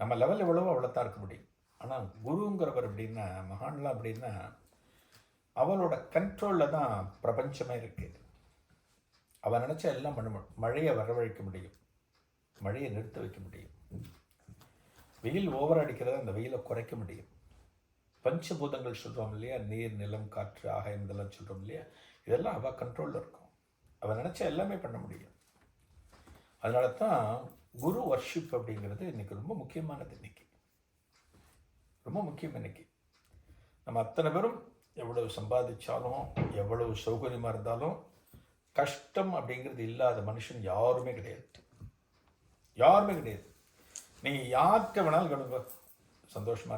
நம்ம லெவல் எவ்வளவோ அவ்வளோத்தான் இருக்க முடியும். ஆனால் குருங்கிறவர் அப்படின்னா, மகான்லாம் அப்படின்னா அவளோட கண்ட்ரோலில் தான் பிரபஞ்சமே இருக்குது. அவன் நினச்சா எல்லாம் பண்ண முடியும். மழையை வரவழைக்க முடியும், மழையை நிறுத்த வைக்க முடியும், வெயில் ஓவர் அடிக்கிறத அந்த வெயிலை குறைக்க முடியும். பஞ்சபூதங்கள் சொல்கிறோம் இல்லையா, நீர் நிலம் காற்று ஆகாயம் இதெல்லாம் சொல்கிறோம் இல்லையா, இதெல்லாம் அவள் கண்ட்ரோலில் இருக்கும். அவன் நினச்சா எல்லாமே பண்ண முடியும். அதனால தான் குரு வர்ஷிப் அப்படிங்கிறது இன்றைக்கி ரொம்ப முக்கியமானது. இன்றைக்கி ரொம்ப முக்கியம். இன்றைக்கி நம்ம அத்தனை பேரும் எவ்வளவு சம்பாதிச்சாலும் எவ்வளவு சௌகரியமாக இருந்தாலும் கஷ்டம் அப்படிங்கிறது இல்லாத மனுஷன் யாருமே கிடையாது. நீங்கள் யார்கிட்ட வேணாலும் கடுங்க, சந்தோஷமாக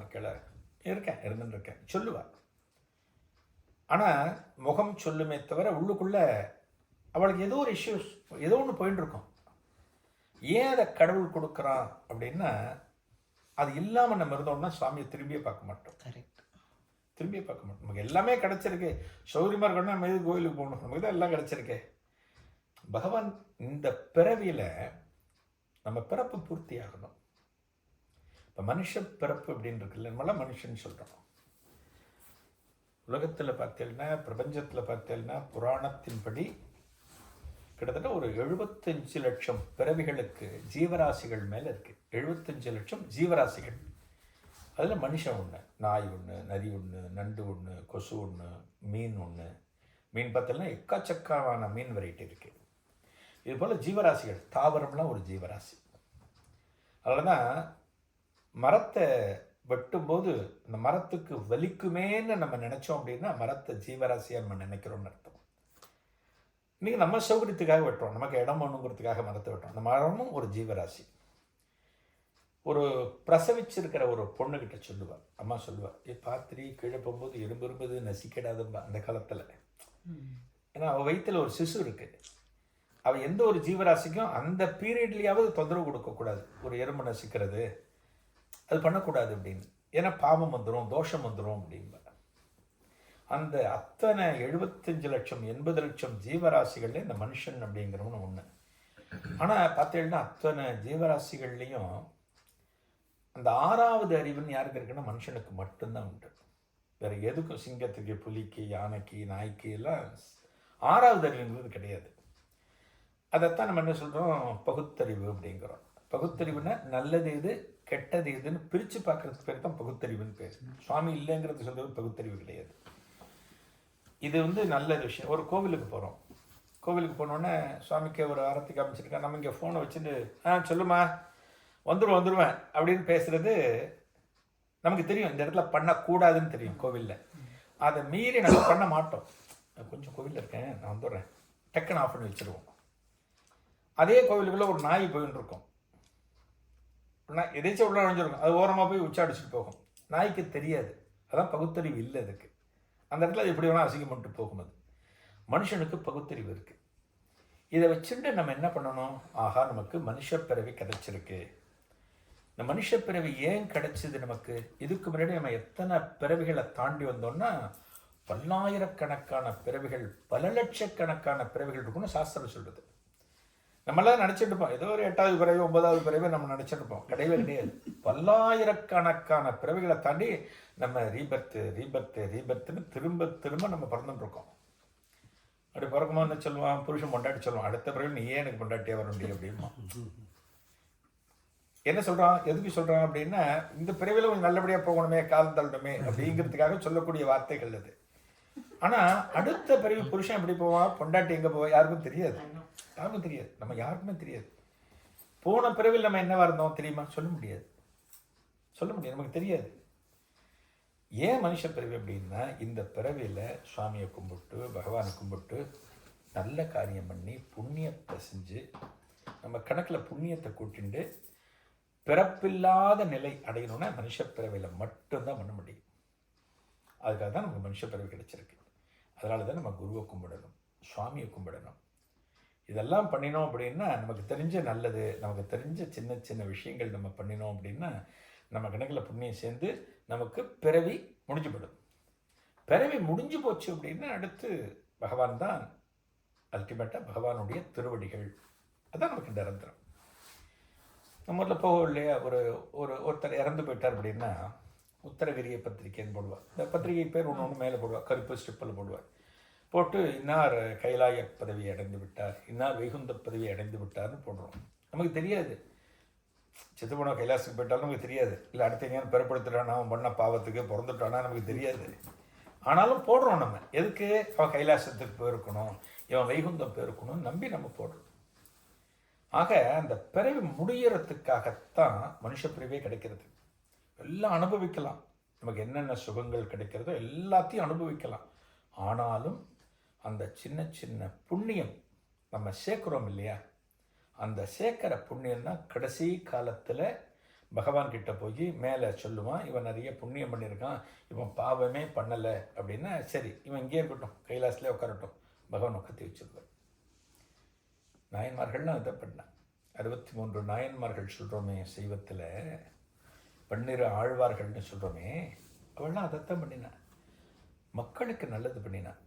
இருந்துருக்கேன் சொல்லுவாள். ஆனால் முகம் சொல்லுமே தவிர உள்ளுக்குள்ளே அவளுக்கு ஏதோ ஒரு இஷ்யூஸ், ஏதோ ஒன்று போயின்னு இருக்கும். ஏன் அதை கடவுள் கொடுக்குறான் அப்படின்னா, அது இல்லாமல் நம்ம இருந்தோம்னா சுவாமியை திரும்பியே பார்க்க மாட்டோம். நமக்கு எல்லாமே கிடச்சிருக்கு, சௌரியமாக இருக்கணும்னா நம்ம எது கோயிலுக்கு போகணும், நமக்கு தான் எல்லாம் கிடச்சிருக்கு. பகவான் இந்த பிறவியில் நம்ம பிறப்பு பூர்த்தி ஆகணும். இப்போ மனுஷ பிறப்பு அப்படின்னு இருக்குல்ல, நம்மளாம் மனுஷன் சொல்கிறோம். உலகத்தில் பார்த்தீங்கன்னா, பிரபஞ்சத்தில் பார்த்தீங்கன்னா, புராணத்தின்படி கிட்டத்தட்ட ஒரு 75 லட்சம் பிறவிகளுக்கு ஜீவராசிகள் மேலே இருக்குது. 75 லட்சம் ஜீவராசிகள். அதில் மனுஷன் ஒன்று, நாய் ஒன்று, நரி ஒன்று, நண்டு ஒன்று, கொசு ஒன்று, மீன் ஒன்று. மீன் பார்த்தீங்கன்னா எக்கச்சக்கமான மீன் வெரைட்டி இருக்குது. இது போல் ஜீவராசிகள், தாவரம்லாம் ஒரு ஜீவராசி. அதனால தான் மரத்தை வெட்டும்போது அந்த மரத்துக்கு வலிக்குமேன்னு நம்ம நினச்சோம் அப்படின்னா மரத்தை ஜீவராசியாக நம்ம நினைக்கிறோம்னு அர்த்தம். இன்றைக்கி நம்ம சௌகரியத்துக்காக வெட்டுறோம், நமக்கு இடம் வேணுங்கிறதுக்காக மரத்தை வெட்டுறோம். அந்த மரமும் ஒரு ஜீவராசி. ஒரு பிரசவிச்சிருக்கிற ஒரு பொண்ணுக்கிட்ட சொல்லுவாள், அம்மா சொல்லுவாள், பாத்திரி கீழே போகும்போது எறும்பு இரும்பது நசிக்கிடாதும்பா அந்த காலத்தில். ஏன்னா அவள் வயிற்றில் ஒரு சிசு இருக்குது. அவள் எந்த ஒரு ஜீவராசிக்கும் அந்த பீரியட்லேயாவது தொந்தரவு கொடுக்கக்கூடாது. ஒரு எறும்பு நசிக்கிறது அது பண்ணக்கூடாது அப்படின்னு. ஏன்னா பாவம் வந்துடும், தோஷம் வந்துடும் அப்படின்பா. அந்த அத்தனை 75 லட்சம் 80 லட்சம் ஜீவராசிகள்ல இந்த மனுஷன் அப்படிங்கிறவனு ஒன்று. ஆனால் பார்த்தீங்கன்னா அத்தனை ஜீவராசிகள்லேயும் அந்த 6வது அறிவுன்னு யாருக்கு இருக்குன்னா மனுஷனுக்கு மட்டும்தான் உண்டு. வேறு எதுக்கும் சிங்கத்துக்கு, புலிக்கு, யானைக்கு, நாய்க்கு எல்லாம் 6வது அறிவுங்கிறது கிடையாது. அதைத்தான் நம்ம என்ன சொல்கிறோம், பகுத்தறிவு அப்படிங்கிறோம். பகுத்தறிவுனா நல்லது எது கெட்டது எதுன்னு பிரித்து பார்க்குறதுக்கு பேர் தான் பகுத்தறிவுன்னு பேர். சுவாமி இல்லைங்கிறது சொல்கிறது பகுத்தறிவு கிடையாது. இது நல்ல விஷயம். ஒரு கோவிலுக்கு போகிறோம், கோவிலுக்கு போனோடனே சுவாமிக்கு ஒரு ஆரத்தி காமிச்சிருக்கேன், நம்ம இங்கே ஃபோனை வச்சுட்டு சொல்லுமா வந்துடுவேன் அப்படின்னு பேசுகிறது நமக்கு தெரியும். இந்த இடத்துல பண்ணக்கூடாதுன்னு தெரியும் கோவிலில். அதை மீறி நம்ம பண்ண மாட்டோம். கொஞ்சம் கோவிலில் இருக்கேன் நான் வந்துடுறேன், டக்குன்னு ஆஃப் பண்ணி வச்சுருவோம். அதே கோவிலுக்குள்ளே ஒரு நாய் போயின்னு இருக்கும், எதாச்சும் உள்ள நுழைஞ்சிருக்கும், அது ஓரமாக போய் உச்சாடிச்சுட்டு போகும். நாய்க்கு தெரியாது, அதான் பகுத்தறிவு இல்லை அதுக்கு. அந்த இடத்துல அது எப்படி வேணால் அசிங்கம் பண்ணிட்டு போகும். அது மனுஷனுக்கு பகுத்தறிவு இருக்குது. இதை வச்சுட்டு நம்ம என்ன பண்ணணும், ஆஹா நமக்கு மனுஷப்பிறவி கிடைச்சிருக்கு. இந்த மனுஷப்பிறவி ஏன் கிடைச்சிது நமக்கு? இதுக்கு முன்னாடி நம்ம எத்தனை பிறவிகளை தாண்டி வந்தோம்னா பல்லாயிரக்கணக்கான பிறவிகள், பல லட்சக்கணக்கான பிறவிகள் இருக்குன்னு சாஸ்திரம் சொல்லுது. நம்மளாம் நினச்சிட்டு இருப்போம், ஏதோ ஒரு 8வது பிறவி 9வது பிறவி நம்ம நினச்சிட்டு இருப்போம். கிடையவே கிடையாது. பல்லாயிரக்கணக்கான பிறவிகளை தாண்டி நம்ம ரீபர்த்துன்னு திரும்ப திரும்ப நம்ம பிறந்துட்டு இருக்கோம். அப்படி பிறக்கும்போது என்ன சொல்லுவான், புருஷன் பொண்டாட்டி சொல்லுவான், அடுத்த பிறகு நீ ஏன் எனக்கு பொண்டாட்டியாக வர முடியும் அப்படிமா. என்ன சொல்கிறான், எதுக்கு சொல்கிறான் அப்படின்னா இந்த பிறவியில் கொஞ்சம் நல்லபடியாக போகணுமே, காலம் தள்ளணுமே அப்படிங்கிறதுக்காக சொல்லக்கூடிய வார்த்தைகள் அது. ஆனால் அடுத்த பிறவி புருஷன் எப்படி போவான், பொண்டாட்டி எங்கே போவா யாருக்கும் தெரியாது. யாருக்கும் தெரியாது, நம்ம யாருக்குமே தெரியாது. போன பிறவியில் நம்ம என்னவா இருந்தோம் தெரியுமா, சொல்ல முடியாது. நமக்கு தெரியாது. ஏன் மனுஷ பிறவி அப்படின்னா இந்த பிறவியில் சுவாமியை கும்பிட்டு பகவானை கும்பிட்டு நல்ல காரியம் பண்ணி புண்ணியத்தை செஞ்சு நம்ம கணக்கில் புண்ணியத்தை கூட்டிண்டு பிறப்பில்லாத நிலை அடையணும்னா மனுஷ பிறவியில் மட்டும்தான் பண்ண முடியும். அதுக்காக தான் நமக்கு மனுஷ பிறவி கிடைச்சிருக்கு. அதனால தான் நம்ம குருவை கும்பிடணும், சுவாமியை கும்பிடணும். இதெல்லாம் பண்ணினோம் அப்படின்னா நமக்கு தெரிஞ்ச நல்லது, நமக்கு தெரிஞ்ச சின்ன சின்ன விஷயங்கள் நம்ம பண்ணினோம் அப்படின்னா நம்ம கணக்கில் புண்ணியம் சேர்ந்து நமக்கு பிறவி முடிஞ்சு போயிடும். பிறவி முடிஞ்சு போச்சு அப்படின்னா அடுத்து பகவான் தான் அல்டிமேட்டாக, பகவானுடைய திருவடிகள். அதான் நமக்கு நிரந்தரம். நம்ம ஊரில் போக இல்லையா, ஒருத்தர் இறந்து போயிட்டார் அப்படின்னா உத்தரகிரிய பத்திரிக்கைன்னு போடுவார். இந்த பத்திரிகை பேர் ஒன்று மேலே போடுவார், கருப்பு ஸ்டிப்பில் போடுவார். போட்டு இன்னார் கைலாய பதவி அடைந்து விட்டார், இன்னார் வைகுந்த பதவி அடைந்து விட்டார்னு போடுறோம். நமக்கு தெரியாது, செத்து போன கைலாசுக்கு போயிட்டாலும் நமக்கு தெரியாது. இல்லை அடுத்த எங்கேயாவது பிறப்படுத்துட்டானா, அவன் பண்ண பாவத்துக்கு பிறந்துட்டானா நமக்கு தெரியாது. ஆனாலும் போடுறோம். நம்ம எதுக்கு, அவன் கைலாசத்துக்கு போயிருக்கணும், இவன் வைகுந்தம் போயிருக்கணும்னு நம்பி நம்ம போடுறோம். ஆக அந்த பிறவி முடியறதுக்காகத்தான் மனுஷ பிறவியே கிடைக்கிறது. எல்லாம் அனுபவிக்கலாம், நமக்கு என்னென்ன சுகங்கள் கிடைக்கிறதோ எல்லாத்தையும் அனுபவிக்கலாம். ஆனாலும் அந்த சின்ன சின்ன புண்ணியம் நம்ம சேர்க்குறோம் இல்லையா, அந்த சேர்க்கிற புண்ணியம் தான் கடைசி காலத்தில் பகவான் கிட்ட போய் மேலே சொல்லுவான், இவன் நிறைய புண்ணியம் பண்ணியிருக்கான், இவன் பாவமே பண்ணலை அப்படின்னா சரி இவன் இங்கே இருக்கட்டும், கைலாசிலே உட்காரட்டும், பகவான் உட்காத்தி வச்சிருப்பார். நாயன்மார்கள்லாம் அதை பண்ணான். 63 நாயன்மார்கள் சொல்கிறோமே சைவத்தில், 12 ஆழ்வார்கள்னு சொல்கிறோமே, அவள்லாம் அதைத்தான் பண்ணினான். மக்களுக்கு நல்லது பண்ணினான்,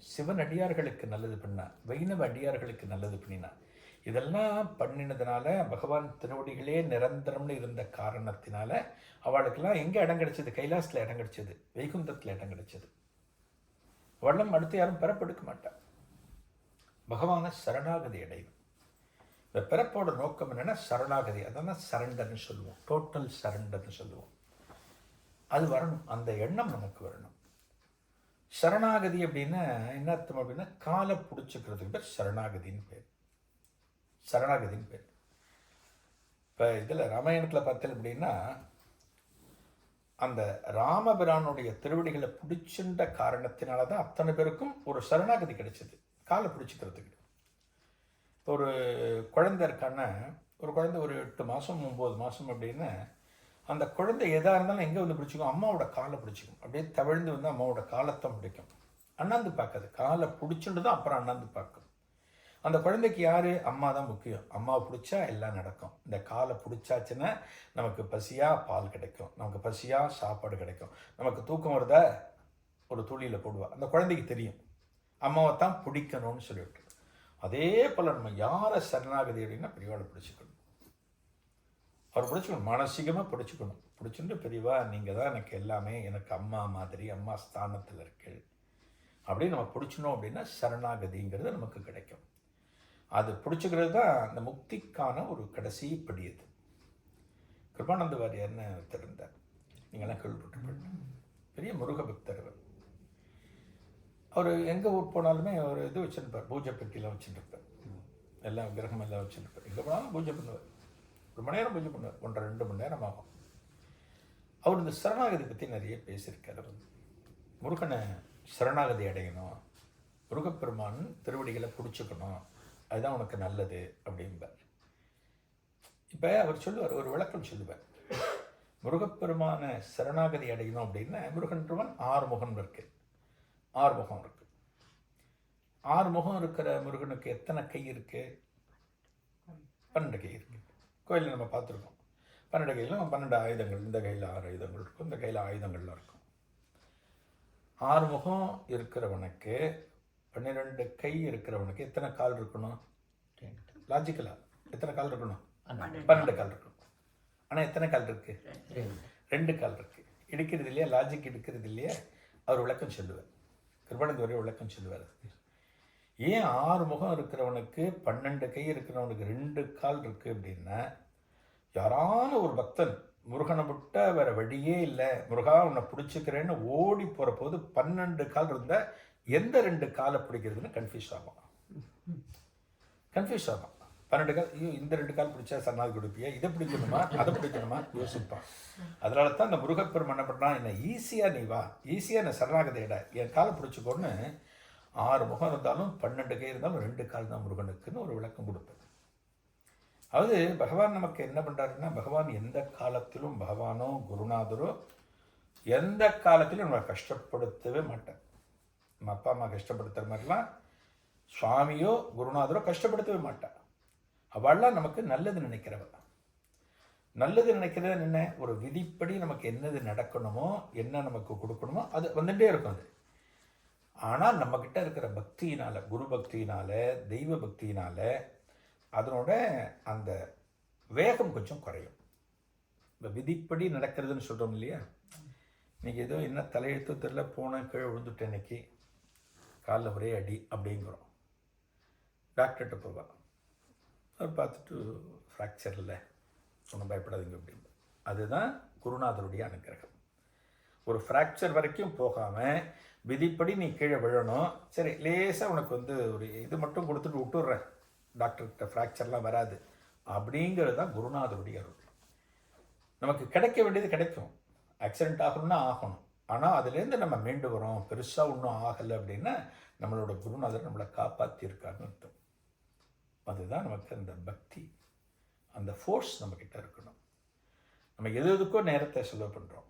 சிவன் அடியார்களுக்கு நல்லது பண்ணான், வைணவ அடியார்களுக்கு நல்லது பண்ணினான். இதெல்லாம் பண்ணினதுனால பகவான் திருவடிகளே நிரந்தரம்னு இருந்த காரணத்தினால அவளுக்கெல்லாம் எங்கே இடம் கிடைச்சது, கைலாசத்தில் இடம் கிடைச்சது, வைகுந்தத்தில் இடம் கிடைச்சது. வள்ளம் அடுத்து யாரும் பிறப்பெடுக்க மாட்டார். பகவானை சரணாகதி அடையும். இந்த பிறப்போட நோக்கம் என்னென்னா சரணாகதி. அதான் சரண்டர்னு சொல்லுவோம், டோட்டல் சரண்டர்னு சொல்லுவோம். அது வரணும், அந்த எண்ணம் நமக்கு வரணும். சரணாகதி அப்படின்னா என்ன அர்த்தம் அப்படின்னா காலை பிடிச்சிக்கிறதுக்கு பேர் சரணாகதின்னு பேர். சரணாகதின்னு பேர். இப்போ இதில் ராமாயணத்தில் பார்த்தேன் அப்படின்னா அந்த ராமபிரானுடைய திருவடிகளை பிடிச்சின்ற காரணத்தினால தான் அத்தனை பேருக்கும் ஒரு சரணாகதி கிடைச்சது, காலை பிடிச்சிக்கிறதுக்கு. ஒரு குழந்தை இருக்கான்னா, ஒரு குழந்தை ஒரு 8 மாதம் 9 மாதம் அப்படின்னா அந்த குழந்தை எதாக இருந்தாலும் எங்கே வந்து பிடிச்சிக்கும், அம்மாவோட காலை பிடிச்சிக்கும். அப்படியே தவிழ்ந்து வந்து அம்மாவோட காலத்தை பிடிக்கும். அண்ணாந்து பார்க்காது, காலை பிடிச்சுட்டு தான் அப்புறம் அண்ணாந்து பார்க்கும். அந்த குழந்தைக்கு யார், அம்மா தான் முக்கியம். அம்மாவை பிடிச்சா எல்லாம் நடக்கும். இந்த காலை பிடிச்சாச்சுன்னா நமக்கு பசியாக பால் கிடைக்கும், நமக்கு பசியாக சாப்பாடு கிடைக்கும், நமக்கு தூக்கம் வருதா ஒரு துளியில் போடுவா. அந்த குழந்தைக்கு தெரியும் அம்மாவை தான் பிடிக்கணும்னு சொல்லிவிட்டு. அதே போல் நம்ம யாரை சரணாகதி அப்படின்னா பெரியவாளை பிடிச்சிக்கணும். அவர் பிடிச்சிக்கணும், மானசீகமாக பிடிச்சிக்கணும். பிடிச்சிட்டு பெரியவா நீங்கள் தான் எனக்கு எல்லாமே, எனக்கு அம்மா மாதிரி, அம்மா ஸ்தானத்தில் இருக்கு அப்படின்னு நம்ம பிடிச்சினோம் அப்படின்னா சரணாகதிங்கிறது நமக்கு கிடைக்கும். அது பிடிச்சிக்கிறது தான் அந்த முக்திக்கான ஒரு கடைசி படி. அது கிருபானந்த வாரியார்னு தெரிந்தார், நீங்கள்லாம் கேள்விப்பட்டு, பெரிய முருக பக்தர். அவர் எங்கே ஊர் போனாலுமே அவர் இது வச்சுருப்பார், பூஜை பெட்டிலாம் வச்சுருப்பார், எல்லாம் விக்கிரகம் எல்லாம் வச்சுருப்பார். எங்கே போனாலும் பூஜை பண்ணுவார். 1 மணி நேரம் பூஜை பண்ணுவார், 1.5-2 மணி நேரம் ஆகும். அவர் இந்த சரணாகதி பற்றி நிறைய பேசியிருக்கார். முருகனை சரணாகதி அடையணும், முருகப்பெருமான் திருவடிகளை பிடிச்சிக்கணும், அதுதான் உனக்கு நல்லது அப்படிம்பார். இப்போ அவர் சொல்லுவார், ஒரு விளக்கம் சொல்லுவார். முருகப்பெருமான சரணாகதி அடையணும் அப்படின்னா முருகன் பெருமான் 6 முகம் இருக்கு. 6 முகம் இருக்கு. 6 முகம் இருக்கிற முருகனுக்கு எத்தனை கை இருக்கு? 12 கை இருக்கு. கோயிலில் நம்ம பார்த்துருக்கோம். 12 கையில் 12 ஆயுதங்கள். இந்த கையில் 6 ஆயுதங்கள் இருக்கும், இந்த கையில் ஆயுதங்கள்லாம் இருக்கும். 6 முகம் இருக்கிறவனுக்கு, 12 கை இருக்கிறவனுக்கு எத்தனை கால் இருக்கணும்? லாஜிக்கலா எத்தனை கால் இருக்கணும்? 12 கால் இருக்கணும். ஆனால் எத்தனை கால் இருக்கு? 2 கால் இருக்கு. இடிக்கிறது இல்லையா, லாஜிக் எடுக்கிறது இல்லையா? அவர் விளக்கம் சொல்லுவார், கிருபானந்த வரைய விளக்கம் சொல்லுவார். ஏன் 6 முகம் இருக்கிறவனுக்கு 12 கை இருக்கிறவனுக்கு 2 கால் இருக்கு அப்படின்னா, யாரான ஒரு பக்தன் முருகனை விட்ட வேற வழியே இல்லை, முருகா உன்னை பிடிச்சிக்கிறேன்னு ஓடி போகிற போது 12 கால் இருந்தால் எந்த 2 காலை பிடிக்கிறதுன்னு கன்ஃபியூஸ் ஆகும். 12 கால், ஐயோ இந்த 2 கால் பிடிச்சா சரணாகதி கொடுப்பியா, இதை பிடிக்கணுமா அதை பிடிக்கணுமா யோசிப்பான். அதனால தான் அந்த முருகப்பெருமான் என்ன பண்ணுறான், என்னை ஈஸியாக நீ வா, ஈஸியாக என்னை சரணாகதி இட, என் காலை பிடிச்சிக்கோன்னு 6 முகம் இருந்தாலும் 12 கை இருந்தாலும் 2 கால் தான் முருகனுக்குன்னு ஒரு விளக்கம் கொடுப்பேன். அதாவது பகவான் நமக்கு என்ன பண்ணுறாருன்னா, பகவான் எந்த காலத்திலும், பகவானோ குருநாதரோ எந்த காலத்திலும் நம்மளை கஷ்டப்படுத்தவே மாட்டேன். நம்ம அப்பா அம்மா கஷ்டப்படுத்துகிற மாதிரிலாம் சுவாமியோ குருநாதரோ கஷ்டப்படுத்தவே மாட்டான். அவள்லாம் நமக்கு நல்லது நினைக்கிறவ. நல்லது நினைக்கிறது என்ன, ஒரு விதிப்படி நமக்கு என்னது நடக்கணுமோ, என்ன நமக்கு கொடுக்கணுமோ அது வந்துகிட்டே இருக்கும். அது ஆனால் நம்மக்கிட்ட இருக்கிற பக்தியினால், குரு பக்தியினால், தெய்வ பக்தியினால் அதனோட அந்த வேகம் கொஞ்சம் குறையும். இப்போ விதிப்படி நடக்கிறதுன்னு சொல்கிறோம் இல்லையா, இன்றைக்கி ஏதோ என்ன தலையெழுத்து தெரியல, போனேன் கீழே விழுந்துட்டேன், இன்னைக்கு காலில் ஒரே அடி அப்படிங்கிறோம். டாக்டர்கிட்ட போவா, அவர் பார்த்துட்டு ஃப்ராக்சர் இல்லை, ஒன்றும் பயப்படாதீங்க அப்படின்னு. அதுதான் குருநாதருடைய அனுக்கிரகம். ஒரு ஃப்ராக்சர் வரைக்கும் போகாமல் விதிப்படி நீ கீழே விழணும், சரி லேசாக உனக்கு வந்து ஒரு இது மட்டும் கொடுத்துட்டு விட்டுடுறேன், டாக்டர்கிட்ட ஃப்ராக்சர்லாம் வராது அப்படிங்கிறது தான் குருநாதருடைய அருள். நமக்கு கிடைக்க வேண்டியது கிடைக்கும், ஆக்சிடெண்ட் ஆகணும்னா ஆகணும், ஆனால் அதுலேருந்து நம்ம மீண்டு வரோம், பெருசாக ஒன்றும் ஆகலை அப்படின்னா நம்மளோட குருநாதர் நம்மளை காப்பாற்றியிருக்காருன்னு அர்த்தம். அதுதான் நமக்கு அந்த பக்தி, அந்த ஃபோர்ஸ் நம்மக்கிட்ட இருக்கணும். நம்ம எது எதுக்கோ நேரத்தை செலவு பண்ணுறோம்,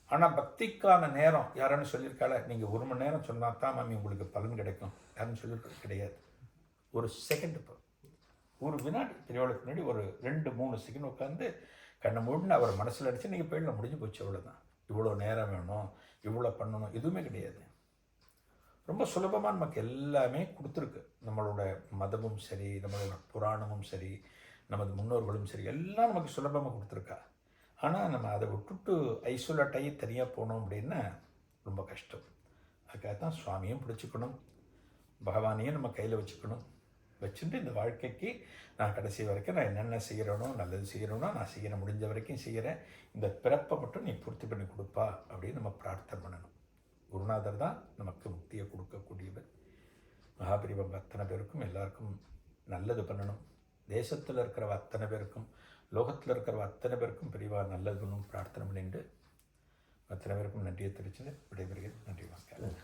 ஆனால் பக்திக்கான நேரம் யாரான்னு சொல்லியிருக்காள, நீங்கள் 1 மணி நேரம் சொன்னால் தான் மாமி உங்களுக்கு பலன் கிடைக்கும், யாருன்னு சொல்லியிருக்க கிடையாது. ஒரு செகண்ட், இப்போ ஒரு வினாடி பெரியவளுக்கு முன்னாடி ஒரு 2-3 செகண்ட் உட்காந்து கண்ணை மூடின்னு அவர் மனசில் அடித்து நீங்கள் போயிடலாம், முடிஞ்சு போச்சு, அவ்வளோதான். இவ்வளோ நேரம் வேணும், இவ்வளோ பண்ணணும், எதுவுமே கிடையாது. ரொம்ப சுலபமாக நமக்கு எல்லாமே கொடுத்துருக்கு. நம்மளோட மதமும் சரி, நம்மளோட புராணமும் சரி, நமது முன்னோர்களும் சரி, எல்லாம் நமக்கு சுலபமாக கொடுத்துருக்கா. ஆனால் நம்ம அதை விட்டுட்டு ஐசோலேட் ஆகி தனியாக போனோம் அப்படின்னா ரொம்ப கஷ்டம். அதுக்காக தான் சுவாமியும் பிடிச்சிக்கணும், பகவானையும் நம்ம கையில் வச்சுக்கணும். வச்சுட்டு இந்த வாழ்க்கைக்கு நான் கடைசி வரைக்கும் நான் என்னென்ன செய்கிறேனோ, நல்லது செய்கிறேனோ, நான் செய்கிற முடிஞ்ச வரைக்கும் செய்கிறேன். இந்த பிறப்பை மட்டும் நீ பூர்த்தி பண்ணி கொடுப்பா அப்படின்னு நம்ம பிரார்த்தனை பண்ணணும். குருநாதர் தான் நமக்கு முக்தியை கொடுக்கக்கூடியவர். மகாபிரிவங்க அத்தனை பேருக்கும் எல்லாருக்கும் நல்லது பண்ணணும். தேசத்தில் இருக்கிற அத்தனை பேருக்கும், லோகத்தில் இருக்கிற அத்தனை பேருக்கும் பெரியவா நல்லது பண்ணணும் பிரார்த்தனை பண்ணிட்டு அத்தனை பேருக்கும் நன்றியை தெரிவிச்சு விடைபெறுகிறேன். நன்றி, நமஸ்காரம்.